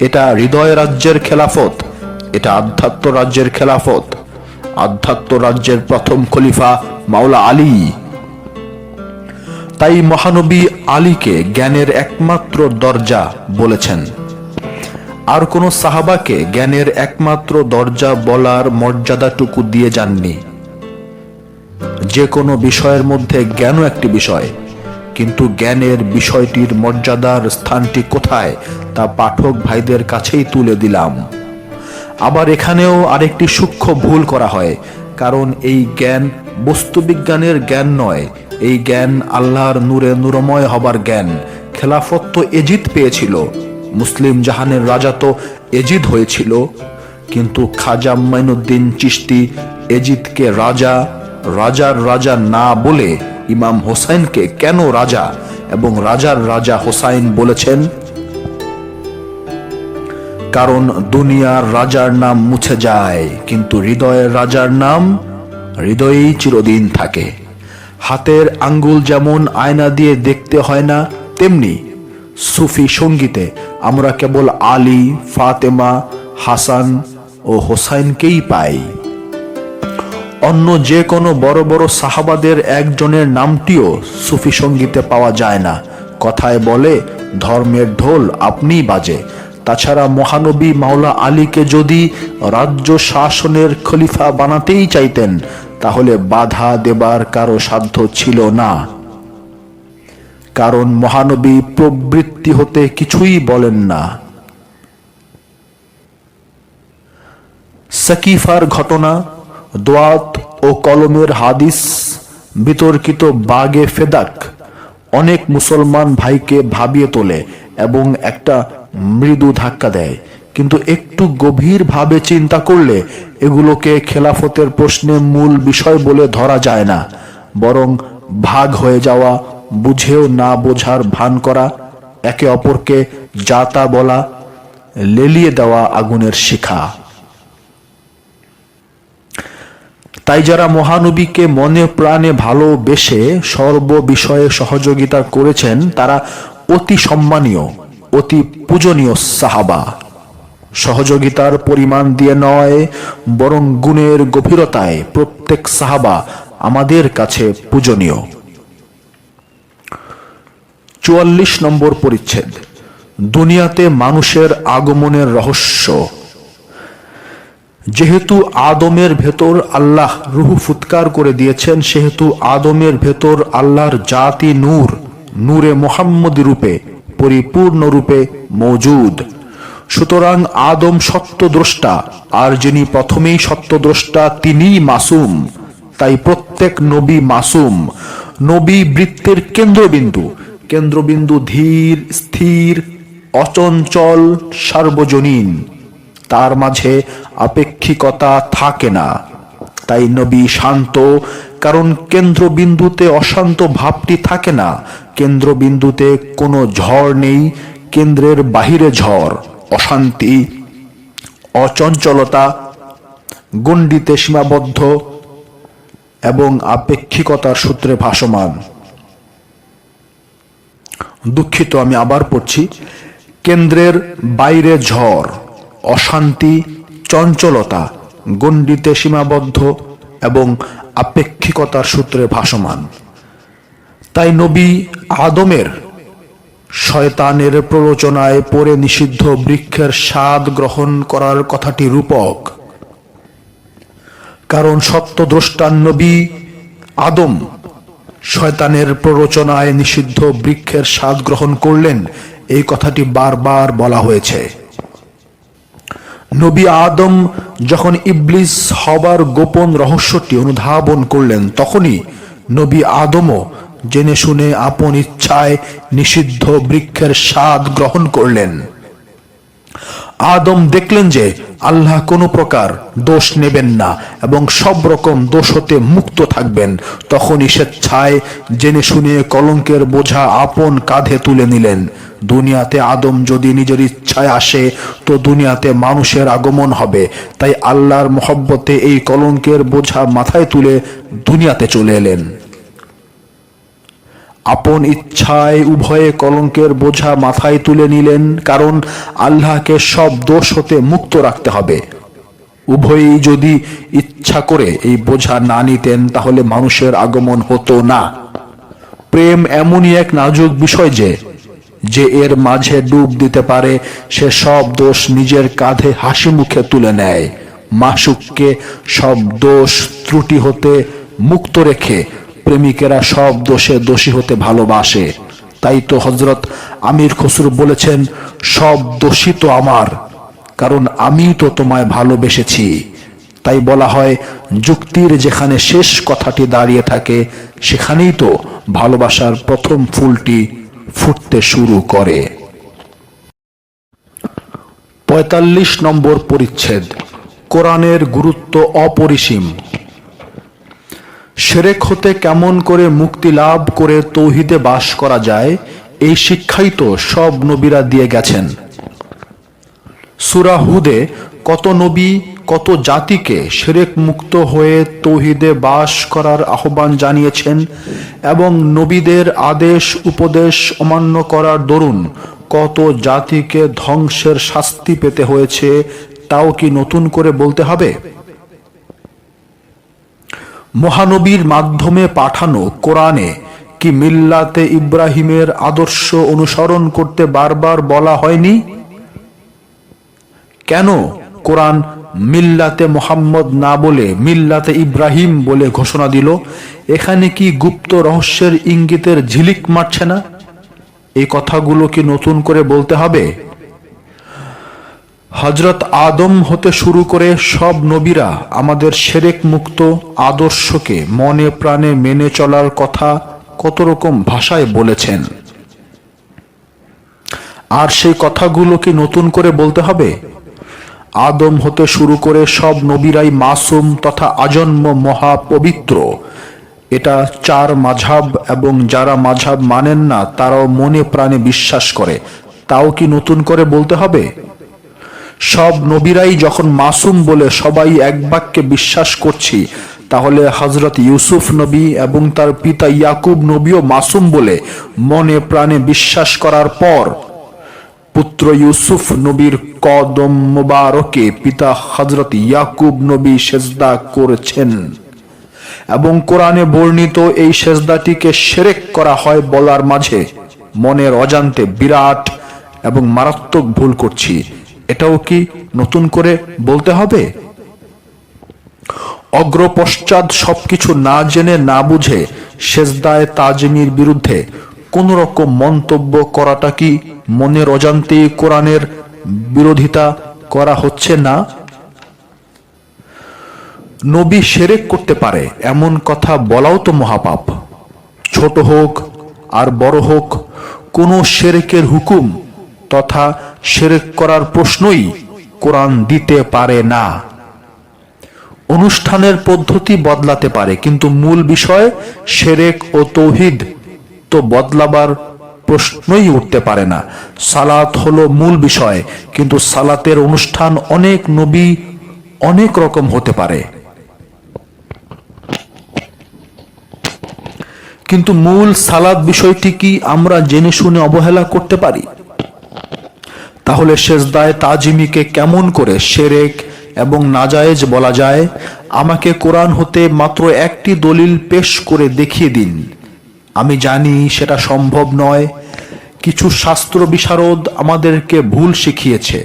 এটা হৃদয় রাজ্যের খেলাফত, এটা আধ্যাত্ম রাজ্যের খেলাফত। আধ্যাত্ম রাজ্যের প্রথম খলিফা মাওলা আলী। তাই মহানবী আলীকে জ্ঞানের একমাত্র দরজা বলেছেন। আর কোন সাহাবাকে জ্ঞানের একমাত্র দরজা বলার মর্যাদাটুকু দিয়ে যাননি। যে কোনো বিষয়ের মধ্যে জ্ঞানও একটি বিষয়, কিন্তু জ্ঞানের বিষয়টির মর্যাদার স্থানটি কোথায় তা পাঠক ভাইদের কাছেই তুলে দিলাম। আবার এখানেও আরেকটি সূক্ষ্ম ভুল করা হয়, কারণ এই জ্ঞান বস্তুবিজ্ঞানের জ্ঞান নয়, এই জ্ঞান আল্লাহর নূরে নূরময় হবার জ্ঞান। খেলাফত তো এজিদ পেয়েছিল, মুসলিম জাহানের রাজা তো এজিদ হয়েছিল, কিন্তু খাজা মাইনুদ্দিন চিশতি এজিদকে রাজা, রাজার রাজা না বলে ইমাম হোসাইনকে কেন রাজা এবং রাজার রাজা হোসাইন বলেছেন? কারণ দুনিয়ার রাজার নাম মুছে যায়, কিন্তু হৃদয়ের রাজার নাম হৃদয়েই চিরদিন থাকে। হাতের আঙ্গুল যেমন আয়না দিয়ে দেখতে হয় না, তেমনি সুফি সঙ্গীতে আমরা কেবল আলী, ফাতেমা, হাসান ও হোসাইনকেই পাই। অন্য যে কোনো বড় বড় সাহাবাদের একজনের নামটিও সুফি সঙ্গীতে পাওয়া যায় না। কথায় বলে, ধর্মের ঢোল আপনিই বাজে। তাছাড়া মহানবী মাওলা আলীকে যদি রাজ্য শাসনের খলিফা বানাতেই চাইতেন, তাহলে বাধা দেবার কারো সাধ্য ছিল না। কারণ মহানবী প্রবৃত্তি হতে কিছুই বলেন না। সাকিফার ঘটনা, দোয়াত ও কলমের হাদিস, বিতর্কিত বাগে ফেদাক অনেক মুসলমান ভাইকে ভাবিয়ে তোলে এবং একটা মৃদু ধাক্কা দেয়। কিন্তু একটু গভীরভাবে চিন্তা করলে এগুলোকে খেলাফতের প্রশ্নে মূল বিষয় বলে ধরা যায় না, বরং ভাগ হয়ে যাওয়া, বুঝেও না বোঝার ভান করা, একে অপরকে যাতা বলা, লেলিয়ে দেওয়া আগুনের শিখা। তাই যারা মহানবীকে মনে প্রাণে ভালোবেসে সর্ব বিষয়ে সহযোগিতা করেছেন তারা অতি সম্মানীয়, অতি পূজনীয় সাহাবা। সহযোগিতার পরিমাণ দিয়ে নয়, বরং গুণের গভীরতায় প্রত্যেক সাহাবা আমাদের কাছে পূজনীয়। ৪৪ নম্বর পরিচ্ছেদ, দুনিয়াতে মানুষের আগমনের রহস্য। যেহেতু আদমের ভেতর আল্লাহ রূহ ফুৎকার করে দিয়েছেন, সেহেতু আদমের ভেতর আল্লাহর জাতি নূর, নূরে মুহাম্মদী রূপে পরিপূর্ণ রূপে মওজুদ। সুতরাং আদম সত্যদ্রষ্টা, আর যিনি প্রথমেই সত্যদ্রষ্টা তিনিই মাসুম। তাই প্রত্যেক নবী মাসুম। নবী বৃত্তের কেন্দ্রবিন্দু, কেন্দ্রবিন্দু ধীর, স্থির, অচঞ্চল, সার্বজনীন। তার মাঝে আপেক্ষিকতা থাকে না। তাই নবী শান্ত, কারণ কেন্দ্রবিন্দুতে অশান্ত ভাবটি থাকে না। কেন্দ্রবিন্দুতে কোনো ঝড় নেই, কেন্দ্রের বাহিরে ঝড়, অশান্তি, অচঞ্চলতা, গণ্ডিতে সীমাবদ্ধ এবং আপেক্ষিকতার সূত্রে ভাসমান। দুঃখিত, আমি আবার পড়ছি। কেন্দ্রের বাইরে ঝড়, অশান্তি, চঞ্চলতা, গণ্ডিতে সীমাবদ্ধ এবং আপেক্ষিকতার সূত্রে ভাসমান। তাই নবী আদমের শয়তানের প্ররোচনায় পড়ে নিষিদ্ধ বৃক্ষের স্বাদ গ্রহণ করার কথাটি রূপক। কারণ সত্যদ্রষ্টার নবী আদম শয়তানের প্ররোচনায় নিষিদ্ধ বৃক্ষের স্বাদ গ্রহণ করলেন, এই কথাটি বারবার বলা হয়েছে। নবী আদম যখন ইবলিস হবার গোপন রহস্যটি অনুধাবন করলেন, তখনই নবী আদমও জেনে শুনে আপন ইচ্ছায় নিষিদ্ধ বৃক্ষের স্বাদ গ্রহণ করলেন। আদম দেখলেন যে আল্লাহ কোনো প্রকার দোষ নেবেন না এবং সব রকম দোষ হতে মুক্ত থাকবেন। তখনই স্বেচ্ছায় জেনে শুনে কলঙ্কের বোঝা আপন কাঁধে তুলে নিলেন। দুনিয়াতে আদম যদি নিজের ইচ্ছায় আসে তো দুনিয়াতে মানুষের আগমন হবে। তাই আল্লাহর মহব্বতে এই কলঙ্কের বোঝা মাথায় তুলে দুনিয়াতে চলে এলেন। আপন ইচ্ছায় উভয়ে কলঙ্কের বোঝা মাথায় তুলে নিলেন, কারণ আল্লাহকে সব দোষ হতে মুক্ত রাখতে হবে। উভয়ই যদি ইচ্ছা করে এই বোঝা না নিতেন তাহলে মানুষের আগমন হতো না। প্রেম এমনই এক নাজুক বিষয় যে এর মাঝে ডুব দিতে পারে, সে সব দোষ নিজের কাঁধে হাসি মুখে তুলে নেয়। মাসুককে সব দোষ ত্রুটি হতে মুক্ত রেখে প্রেমিকেরা সব দোষে দোষী হতে ভালোবাসে। তাই তো হযরত আমির খসরু বলেছেন, সব দোষী তো আমার, কারণ আমি তো তোমায় ভালোবেসেছি। তাই বলা হয়, যুক্তির যেখানে শেষ কথাটি দাঁড়িয়ে থাকে সেখানেই তো ভালোবাসার প্রথম ফুলটি ফুটতে শুরু করে। ৪৫ নম্বর পরিচ্ছেদ, কোরআনের গুরুত্ব অপরিসীম। শিরক হতে কেমন করে মুক্তি লাভ করে তৌহিদে বাস করা যায়, এই শিক্ষাই তো সব নবীরা দিয়ে গেছেন। সূরা হুদে কত নবী কত জাতিকে শিরক মুক্ত হয়ে তৌহিদে বাস করার আহ্বান জানিয়েছেন এবং নবীদের আদেশ উপদেশ অমান্য করার দরুন কত জাতিকে ধ্বংসের শাস্তি পেতে হয়েছে, তাও কি নতুন করে বলতে হবে? মহানবীর মাধ্যমে পাঠানো কোরআনে কি মিল্লাতে ইব্রাহিমের আদর্শ অনুসরণ করতে বারবার বলা হয়নি? কেন কোরআন মিল্লাতে মুহাম্মদ না বলে মিল্লাতে ইব্রাহিম বলে ঘোষণা দিল? এখানে কি গুপ্ত রহস্যের ইঙ্গিতের ঝিলিক মারছে না? এই কথাগুলো কি নতুন করে বলতে হবে? হযরত আদম হতে শুরু করে সব নবীরা আমাদের শিরক মুক্ত আদর্শকে মনে প্রাণে মেনে চলার কথা কত রকম ভাষায় বলেছেন। আর সেই কথাগুলো কি নতুন করে বলতে হবে? আদম হতে শুরু করে সব নবীরাই মাসুম তথা আজন্ম মহাপবিত্র। এটা 4 মাযহাব এবং যারা মাযহাব মানেন না তারাও মনে প্রাণে বিশ্বাস করে, তাও কি নতুন করে বলতে হবে? সব নবীরাই যখন মাসুম বলে সবাই এক বাক্যে বিশ্বাস করছি, তাহলে হযরত ইউসুফ নবী এবং তার পিতা ইয়াকুব নবীও মাসুম বলে মনে প্রাণে বিশ্বাস করার পর পুত্র ইউসুফ নবীর কদম মোবারকে পিতা হযরত ইয়াকুব নবী সেজদা করেছেন এবং কোরআনে বর্ণিত এই সেজদাটিকে শিরক করা হয় বলার মাঝে মনের অজান্তে বিরাট এবং মারাত্মক ভুল করছি, এটাও কি নতুন করে বলতে হবে? অগ্রপশ্চাৎ সবকিছু না জেনে না বুঝে সেজদায়ে তাজিমির বিরুদ্ধে কোন রকম মন্তব্য করাটা কি মনের অজান্তেই কোরআনের বিরোধিতা করা হচ্ছে না? নবী শিরক করতে পারে এমন কথা বলাও তো মহাপাপ। ছোট হোক আর বড় হোক, কোনো শিরকের হুকুম তথা শিরক করার প্রশ্নই কোরআন দিতে পারে না। অনুষ্ঠানের পদ্ধতি বদলাতে পারে, কিন্তু মূল বিষয় শিরক ও তাওহীদ তো বদলাবার প্রশ্নই উঠতে পারে না। সালাত হলো মূল বিষয়, কিন্তু সালাতের অনুষ্ঠান অনেক নবী অনেক রকম হতে পারে, কিন্তু মূল সালাত বিষয়টি কি আমরা জেনে শুনে অবহেলা করতে পারি? তাহলে সেজদায়ে তাজিমিকে কেমন করে শিরক এবং নাজায়েজ বলা যায়? আমাকে কোরআন হতে মাত্র একটি দলিল পেশ করে দেখিয়ে দিন। আমি জানি সেটা সম্ভব নয়। কিছু শাস্ত্র বিশারদ আমাদেরকে ভুল শিখিয়েছে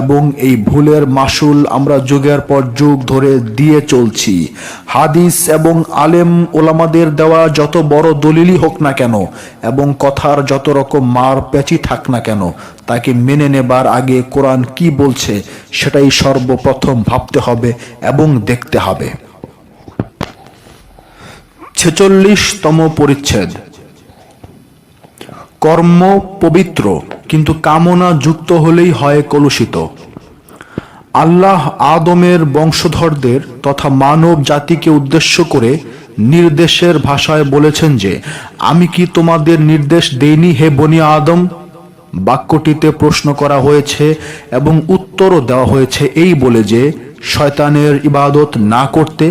এবং এই ভুলের মাসুল আমরা যুগের পর যুগ ধরে দিয়ে চলছি। হাদিস এবং আলেম ওলামাদের দেওয়া যত বড় দলিলই হোক না কেন এবং কথার যত রকম মার পেঁচি থাক না কেন, তাকে মেনে নেবার আগে কোরআন কি বলছে সেটাই সর্বপ্রথম ভাবতে হবে এবং দেখতে হবে। 46তম পরিচ্ছেদ। কর্ম পবিত্র, কিন্তু কামনা যুক্ত হলেই হয় কলুষিত। আল্লাহ আদমের বংশধরদের তথা মানব জাতিকে উদ্দেশ্য করে নির্দেশের ভাষায় বলেছেন যে, আমি কি তোমাদের নির্দেশ দেইনি হে বনি আদম? বাক্যটিতে প্রশ্ন করা হয়েছে এবং উত্তরও দেওয়া হয়েছে এই বলে যে শয়তানের ইবাদত না করতে।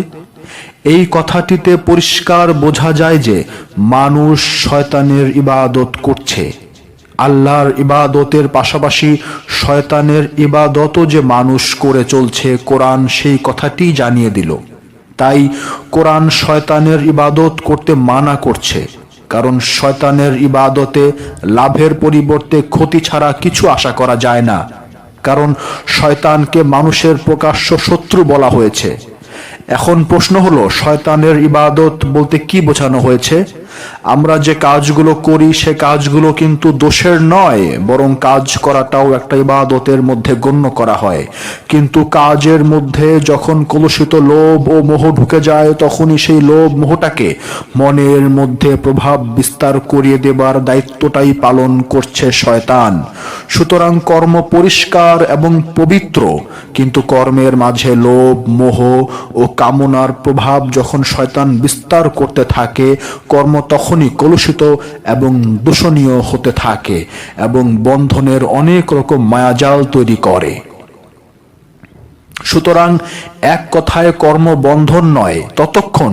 এই কথাটিতে পরিষ্কার বোঝা যায় যে মানুষ শয়তানের ইবাদত করছে। আল্লাহর ইবাদতের পাশাপাশি শয়তানের ইবাদতও যে মানুষ করে চলছে, কোরআন সেই কথাটি জানিয়ে দিল। তাই কোরআন শয়তানের ইবাদত করতে মানা করছে, কারণ শয়তানের ইবাদতে লাভের পরিবর্তে ক্ষতি ছাড়া কিছু আশা করা যায় না। কারণ শয়তানকে মানুষের প্রকাশ্য শত্রু বলা হয়েছে। এখন প্রশ্ন হলো, শয়তানের ইবাদত বলতে কি বোঝানো হয়েছে? আমরা যে কাজগুলো করি সে কাজগুলো কিন্তু দোষের নয়, বরং কাজ করাটাও একটা ইবাদতের মধ্যে গণ্য করা হয়। কিন্তু কাজের মধ্যে যখন কলুষিত লোভ ও মোহ ঢুকে যায়, তখনই সেই লোভ মোহটাকে মনের মধ্যে প্রভাব বিস্তার করিয়ে দেবার দায়িত্বটাই পালন করছে শয়তান। সুতরাং কর্ম পরিষ্কার এবং পবিত্র, কিন্তু কর্মের মাঝে লোভ, মোহ ও কামনার প্রভাব যখন শয়তান বিস্তার করতে থাকে, কর্ম তখনই কলুষিত এবং দূষণীয় হতে থাকে এবং বন্ধনের অনেক রকম মায়াজাল তৈরি করে। সুতরাং এক কথায় কর্ম বন্ধন নয় ততক্ষণ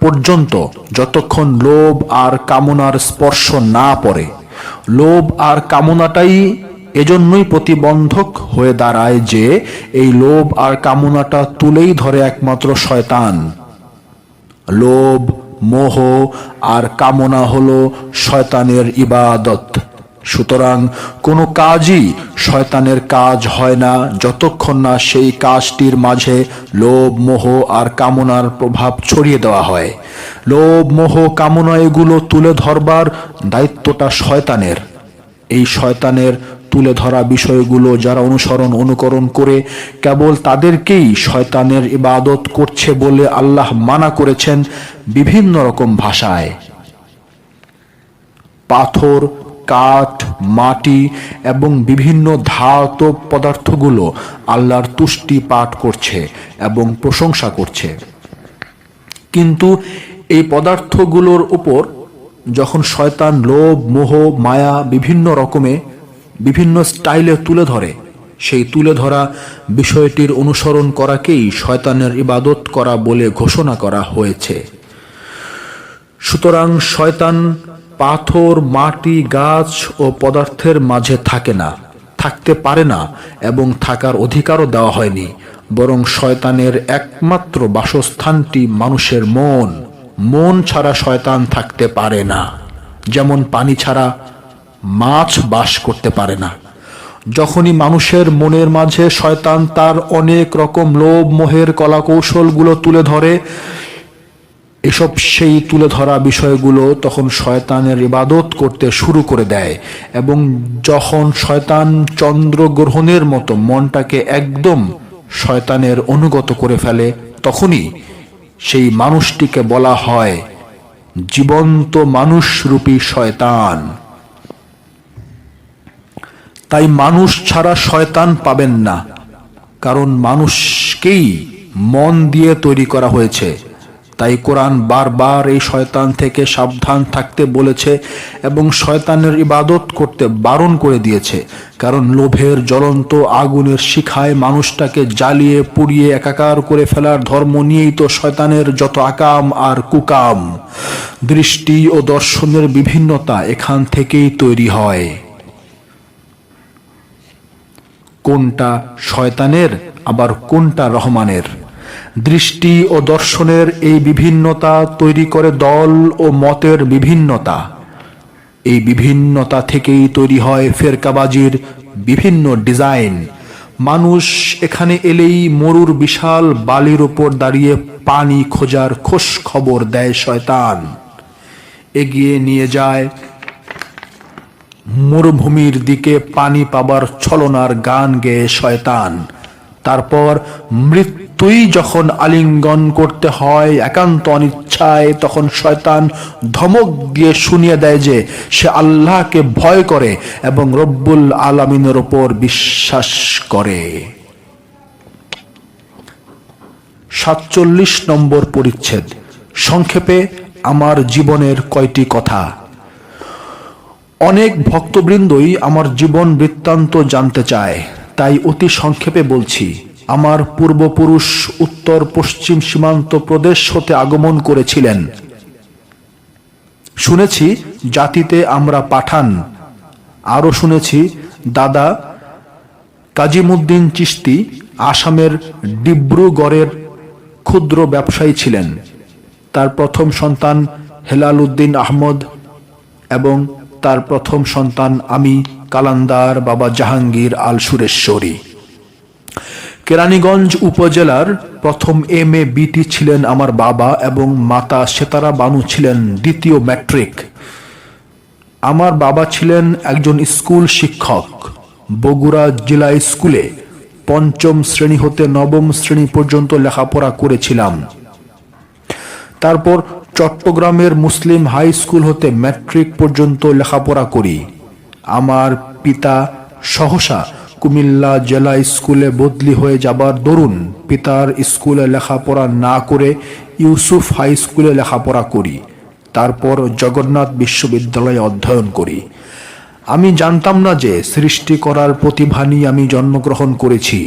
পর্যন্ত যতক্ষণ লোভ আর কামনার স্পর্শ না পড়ে। লোভ আর কামনাটাই এজন্যই প্রতিবন্ধক হয়ে দাঁড়ায় যে এই লোভ আর কামনাটা তুলেই ধরে একমাত্র শয়তান। লোভ, মোহ আর কামনা হলো শয়তানের ইবাদত। সুতরাং কোনো কাজই শয়তানের কাজ হয় না যতক্ষণ না সেই কাজটির মাঝে লোভ, মোহ আর কামনার প্রভাব ছড়িয়ে দেওয়া হয়। লোভ, মোহ, কামনা এগুলো তুলে ধরবার দায়িত্বটা শয়তানের। এই শয়তানের তুলে ধরা বিষয়গুলো যারা অনুকরণ করে, কেবল তাদেরকেই শয়তানের ইবাদত করছে বলে আল্লাহ মানা করেছেন বিভিন্ন রকম ভাষায়। পাথর, কাঠ, মাটি এবং বিভিন্ন ধাতব পদার্থগুলো আল্লাহর তুষ্টি পাঠ করছে এবং প্রশংসা করছে। কিন্তু এই পদার্থগুলোর উপর যখন শয়তান লোভ, মোহ, মায়া বিভিন্ন রকমে বিভিন্ন স্টাইলে তুলে ধরে, সেই তুলে ধরা বিষয়টির অনুসরণ করাকেই শয়তানের ইবাদত করা বলে ঘোষণা করা হয়েছে। সুতরাং শয়তান পাথর, মাটি, গাছ ও পদার্থের মাঝে থাকে না, থাকতে পারে না এবং থাকার অধিকারও দেওয়া হয়নি, বরং শয়তানের একমাত্র বাসস্থানটি মানুষের মন। মন ছাড়া শয়তান থাকতে পারে না, যেমন পানি ছাড়া মাছ বাস করতে পারে না। যখনই মানুষের মনের মাঝে শয়তান তার অনেক রকম লোভ, মোহের কলাকৌশলগুলো তুলে ধরে, এসব সেই তুলে ধরা বিষয়গুলো তখন শয়তানের ইবাদত করতে শুরু করে দেয়। এবং যখন শয়তান চন্দ্রগ্রহণের মতো মনটাকে একদম শয়তানের অনুগত করে ফেলে, তখনই সেই মানুষটিকে বলা হয় জীবন্ত মানুষরূপী শয়তান। তাই মানুষ ছাড়া শয়তান পাবেন না, কারণ মানুষকেই মন দিয়ে তৈরি করা হয়েছে। তাই কোরআন বারবার এই শয়তান থেকে সাবধান থাকতে বলেছে এবং শয়তানের ইবাদত করতে বারণ করে দিয়েছে, কারণ লোভের জ্বলন্ত আগুনের শিখায় মানুষটাকে জ্বালিয়ে পুড়িয়ে একাকার করে ফেলার ধর্ম নিয়েই তো শয়তানের যত আকাম আর কুকাম। দৃষ্টি ও দর্শনের বিভিন্নতা এখান থেকেই তৈরি হয়। কোনটা শয়তানের আবার কোনটা রহমানের। দৃষ্টি ও দর্শনের এই বিভিন্নতা তৈরি করে দল ও মতের বিভিন্নতা। এই বিভিন্নতা থেকেই তৈরি হয় ফেরকাবাজির বিভিন্ন ডিজাইন। মানুষ এখানে এলেই মরুর বিশাল বালির উপর দাঁড়িয়ে পানি খোঁজার খোঁজ খবর দেয় শয়তান। এগিয়ে নিয়ে যায় মরুভূমির দিকে পানি পাবার ছলনার গান গেয়ে শয়তান। তারপর মৃত্যুই যখন আলিঙ্গন করতে হয় একান্ত অনিচ্ছায়, তখন শয়তান ধমক দিয়ে শুনিয়ে দেয় যে সে আল্লাহকে ভয় করে এবং রব্বুল আলামিনের উপর বিশ্বাস করে। ৪৭ নম্বর পরিচ্ছেদ। সংক্ষেপে আমার জীবনের কয়টি কথা। অনেক ভক্তবৃন্দই আমার জীবন বৃত্তান্ত জানতে চায়, তাই অতি সংক্ষেপে বলছি। আমার পূর্বপুরুষ উত্তর পশ্চিম সীমান্ত প্রদেশ হতে আগমন করেছিলেন। শুনেছি জাতিতে আমরা পাঠান। আরো শুনেছি দাদা কাজিমুদ্দিন চিশতি আসামের ডিব্রুগড়ের ক্ষুদ্র ব্যবসায়ী ছিলেন। তার প্রথম সন্তান হেলাল উদ্দিন আহমদ এবং তার প্রথম সন্তান আমি কালান্দার বাবা জাহাঙ্গীর আল সুরেশ্বরী। কেরানীগঞ্জ উপজেলার প্রথম MA BT ছিলেন আমার বাবা এবং মাতা সেতারা বানু ছিলেন দ্বিতীয় ম্যাট্রিক। আমার বাবা ছিলেন একজন স্কুল শিক্ষক। বগুড়া জেলা স্কুলে ৫ম শ্রেণী হতে ৯ম শ্রেণী পর্যন্ত লেখাপড়া করেছিলাম। তারপর চট্টগ্রামের মুসলিম হাই স্কুল হতে ম্যাট্রিক পর্যন্ত লেখাপড়া করি। আমার পিতা সহসা কুমিল্লা জেলা স্কুলে বদলি হয়ে যাবার দরুন পিতার স্কুলে লেখাপড়া না করে ইউসুফ হাই স্কুলে লেখাপড়া করি। তারপর জগন্নাথ বিশ্ববিদ্যালয়ে অধ্যয়ন করি। আমি জানতাম না যে সৃষ্টি করার প্রতিভা নিয়ে আমি জন্মগ্রহণ করেছি,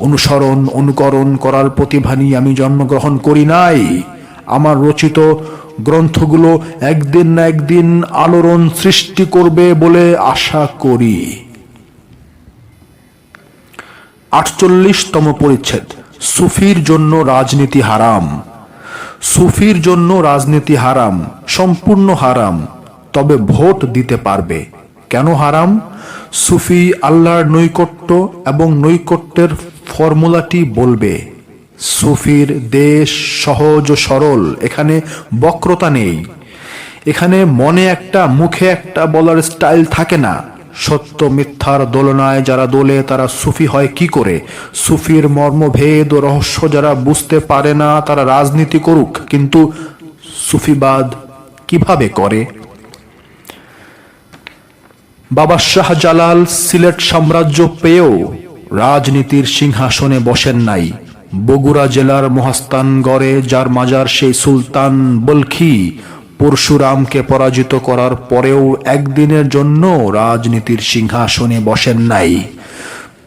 অনুসরণ অনুকরণ করার প্রতিভা নিয়ে আমি জন্মগ্রহণ করি নাই। আমার রচিত গ্রন্থগুলো একদিন না একদিন আলোড়ন সৃষ্টি করবে বলে আশা করি। ৪৮তম পরিচ্ছেদ। সুফির জন্য রাজনীতি হারাম। সুফির জন্য রাজনীতি হারাম, সম্পূর্ণ হারাম। তবে ভোট দিতে পারবে। কেন হারাম? সুফি আল্লাহর নৈকট্য এবং নৈকট্যের ফর্মুলাটি বলবে। সুফির দেশ সহজ ও সরল, এখানে বক্রতা নেই। এখানে মনে একটা মুখে একটা বলার স্টাইল থাকে না। সত্য মিথ্যার দোলনায় যারা দোলে তারা সুফি হয় কি করে? সুফির মর্মভেদ ও রহস্য যারা বুঝতে পারে না তারা রাজনীতি করুক, কিন্তু সুফিবাদ কিভাবে করে? বাবা শাহজালাল সিলেট সাম্রাজ্য পেয়েও রাজনীতির সিংহাসনে বসেন নাই। বগুড়া জেলার মহাস্থানগড়ে, যার মাজার সেই সুলতান বলখি পরশুরামকে পরাজিত করার পরেও একদিনের জন্য রাজনীতির সিংহাসনে বসেন নাই।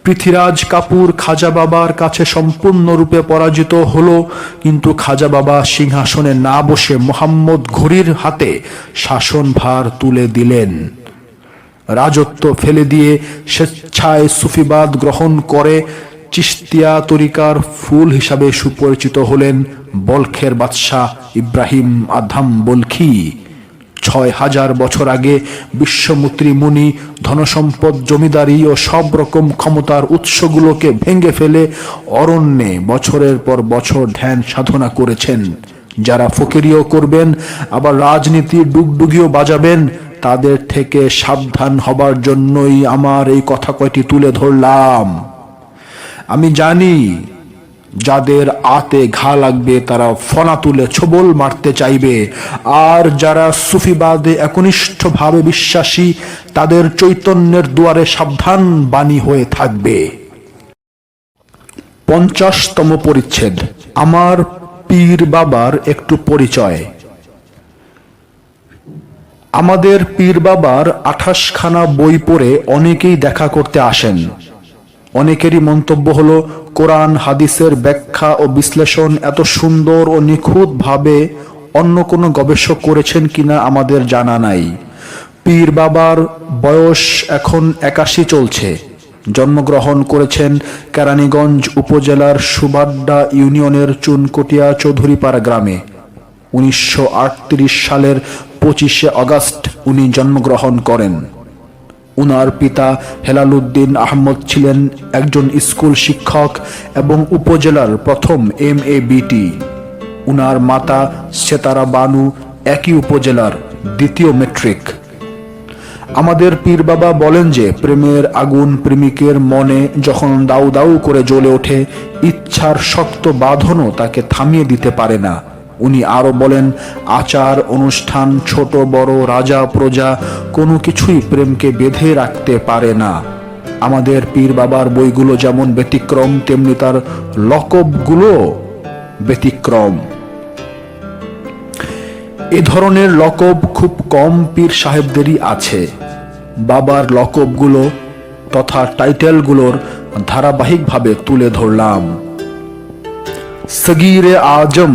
পৃথ্বীরাজ কাপুর খাজা বাবার কাছে সম্পূর্ণরূপে পরাজিত হলো, কিন্তু খাজা বাবা সিংহাসনে না বসে মোহাম্মদ ঘুরির হাতে শাসনভার তুলে দিলেন। রাজত্ব ফেলে দিয়ে স্বেচ্ছায় সুফিবাদ গ্রহণ করে চিশতিয়া তরিকার ফুল হিসাবে সুপরিচিত হলেন বলখের বাদশাহ ইব্রাহিম আদহাম বলখি। ৬,০০০ বছর আগে বিশ্বমূত্রী মুনি ধনসম্পদ, জমিদারি ও সব রকম ক্ষমতার উৎসগুলোকে ভেঙে ফেলে অরণ্যে বছরের পর বছর ধ্যান সাধনা করেছেন। যারা ফকিরিও করবেন আবার রাজনীতির ডুগডুগিও বাজাবেন, তাদের থেকে সাবধান হবার জন্যই আমার এই কথা কয়টি তুলে ধরলাম। আমি জানি যাদের আতে ঘা লাগবে তারা ফনা তুলে ছোবল মারতে চাইবে, আর যারা সুফিবাদে একনিষ্ঠভাবে বিশ্বাসী তাদের চৈতন্যের দুয়ারে সাবধান বাণী হয়ে থাকবে। ৫০তম পরিচ্ছেদ, আমার পীর বাবার একটু পরিচয়। আমাদের পীর বাবার ২৮খানা বই পড়ে অনেকেই দেখা করতে আসেন। অনেকেরই মন্তব্য হলো, কোরআন হাদিসের ব্যাখ্যা ও বিশ্লেষণ এত সুন্দর ও নিখুঁত ভাবে অন্য কোনো গবেষক করেছেন কিনা আমাদের জানা নাই। পীর বাবার বয়স এখন ৮১ চলছে। জন্মগ্রহণ করেছেন কেরানীগঞ্জ উপজেলার সুবাড্ডা ইউনিয়নের চুনকটিয়া চৌধুরীপাড়া গ্রামে। ১৯৩৮ সালের ২৫শে আগস্ট উনি জন্মগ্রহণ করেন। উনার পিতা হেলালুদ্দিন আহমদ ছিলেন একজন স্কুল শিক্ষক এবং উপজেলার প্রথম MA-BT। উনার মাতা সেতারা বানু একই উপজেলার দ্বিতীয় মেট্রিক। আমাদের পীর বাবা বলেন যে প্রেমের আগুন প্রেমিকের মনে যখন দাউ দাউ করে জ্বলে ওঠে, ইচ্ছার শক্ত বাঁধনও তাকে থামিয়ে দিতে পারে না। উনি আরো বলেন, আচার অনুষ্ঠান, ছোট বড়, রাজা প্রজা কোনো কিছুই প্রেমকে বেঁধে রাখতে পারে না। আমাদের পীর বাবার বইগুলো যেমন ব্যতিক্রম, তেমনি তার লকবগুলো ব্যতিক্রম। এ ধরনের লকব খুব কম পীর সাহেবদেরই আছে। বাবার লকবগুলো তথা টাইটেলগুলোর ধারাবাহিকভাবে তুলে ধরলাম। সগীরে আজম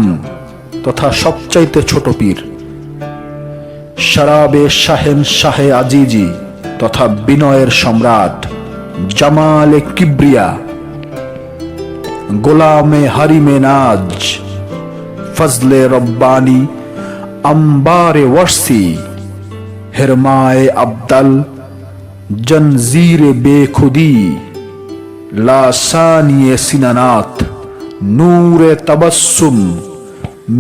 তথা সবচাইতে ছোট পীর, শরাবে শাহেন শাহে আজিজি তথা বিনয়ের সম্রাট, জামালে কিবরিয়া, গোলামে হারিমে নাজ, ফজলে রব্বানি, अम्बारे वर्सी, हिरमाए अब्दल, जंजीर बेखुदी, लासानिए सिनानात, नूर तबस्सुम,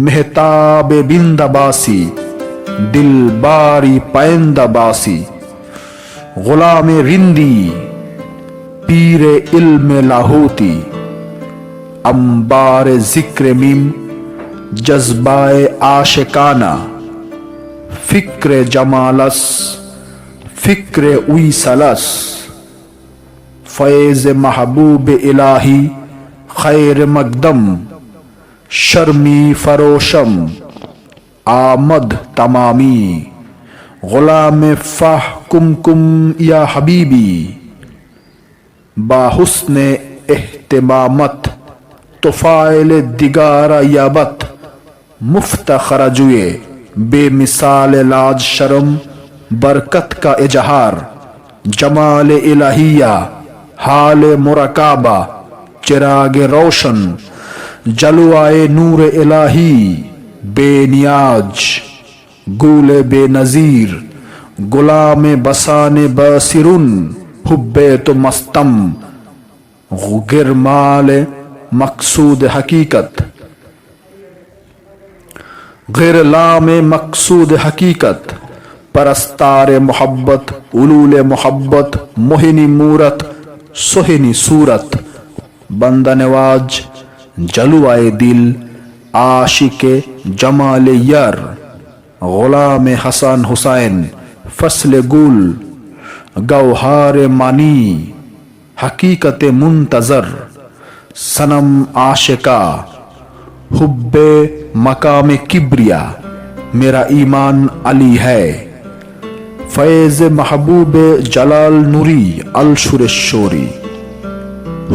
मेहताब बिंदाबासी, दिलबारी पैंदाबासी, गुलाम रिंदी, पीर इल्म लाहौती, अम्बार जिक्र मीम, जज्बाए आशिकाना, फिक्र जमालस, फिक्र उईसलस, फैज महबूब इलाही, खैर मकदम, शर्मी फरोशम, आमद तमामी, गुलाम फाह कुमकुम या हबीबी, बाहुस्ने एहतिमामत, तुफाइल दिगारा याबत, मुफ्तखरा जुए, बेमिसाल लाज शर्म, बरकत का इजहार, जमाल इलाहिया, हाल मुराकाबा, चिराग रोशन, जलवाए नूर इलाही, बेनियाज, गुले बेनजीर, गुलाम बसाने बसिरुन, हुब्बे तो मस्तम, गिरमाल मकसूद हकीकत, गिरलाम मकसूद हकीकत, परस्तार मोहब्बत, उलूल मोहब्बत, मोहिनी मूरत, सोहिनी सूरत, बंदा नवाज, जलवाए दिल, आशिके जमाल यार, गुलाम हसन हुसैन, फसल गुल, गौहार मानी, हकीकत मुंतजर, सनम आशिका, हुब्बे मकाम किब्रिया, मेरा ईमान अली है। फैज महबूब जलाल नूरी अल सुरेश्वरी,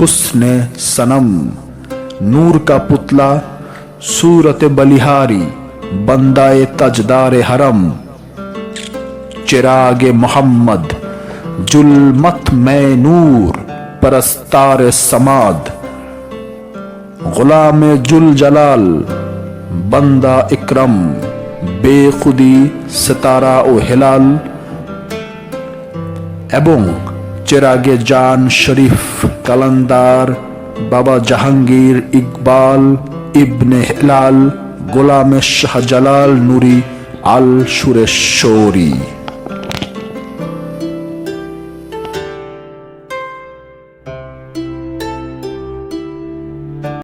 हुस्न सनम, नूर का पुतला, सूरत बलिहारी, बंदाए तजदार हरम, चिरागे मोहम्मद, जुल्मत में नूर, परस्तार समाद, गुलाम जुल जलाल, बंदा इकरम, बेखुदी सितारा ও হেলাল এবং চেরাগে জান শরীফ কালান্দার বাবা জাহাঙ্গীর ইকবাল ইবনে হেলাল গোলামে শাহজালাল নুরি আল সুরেশ্বরী।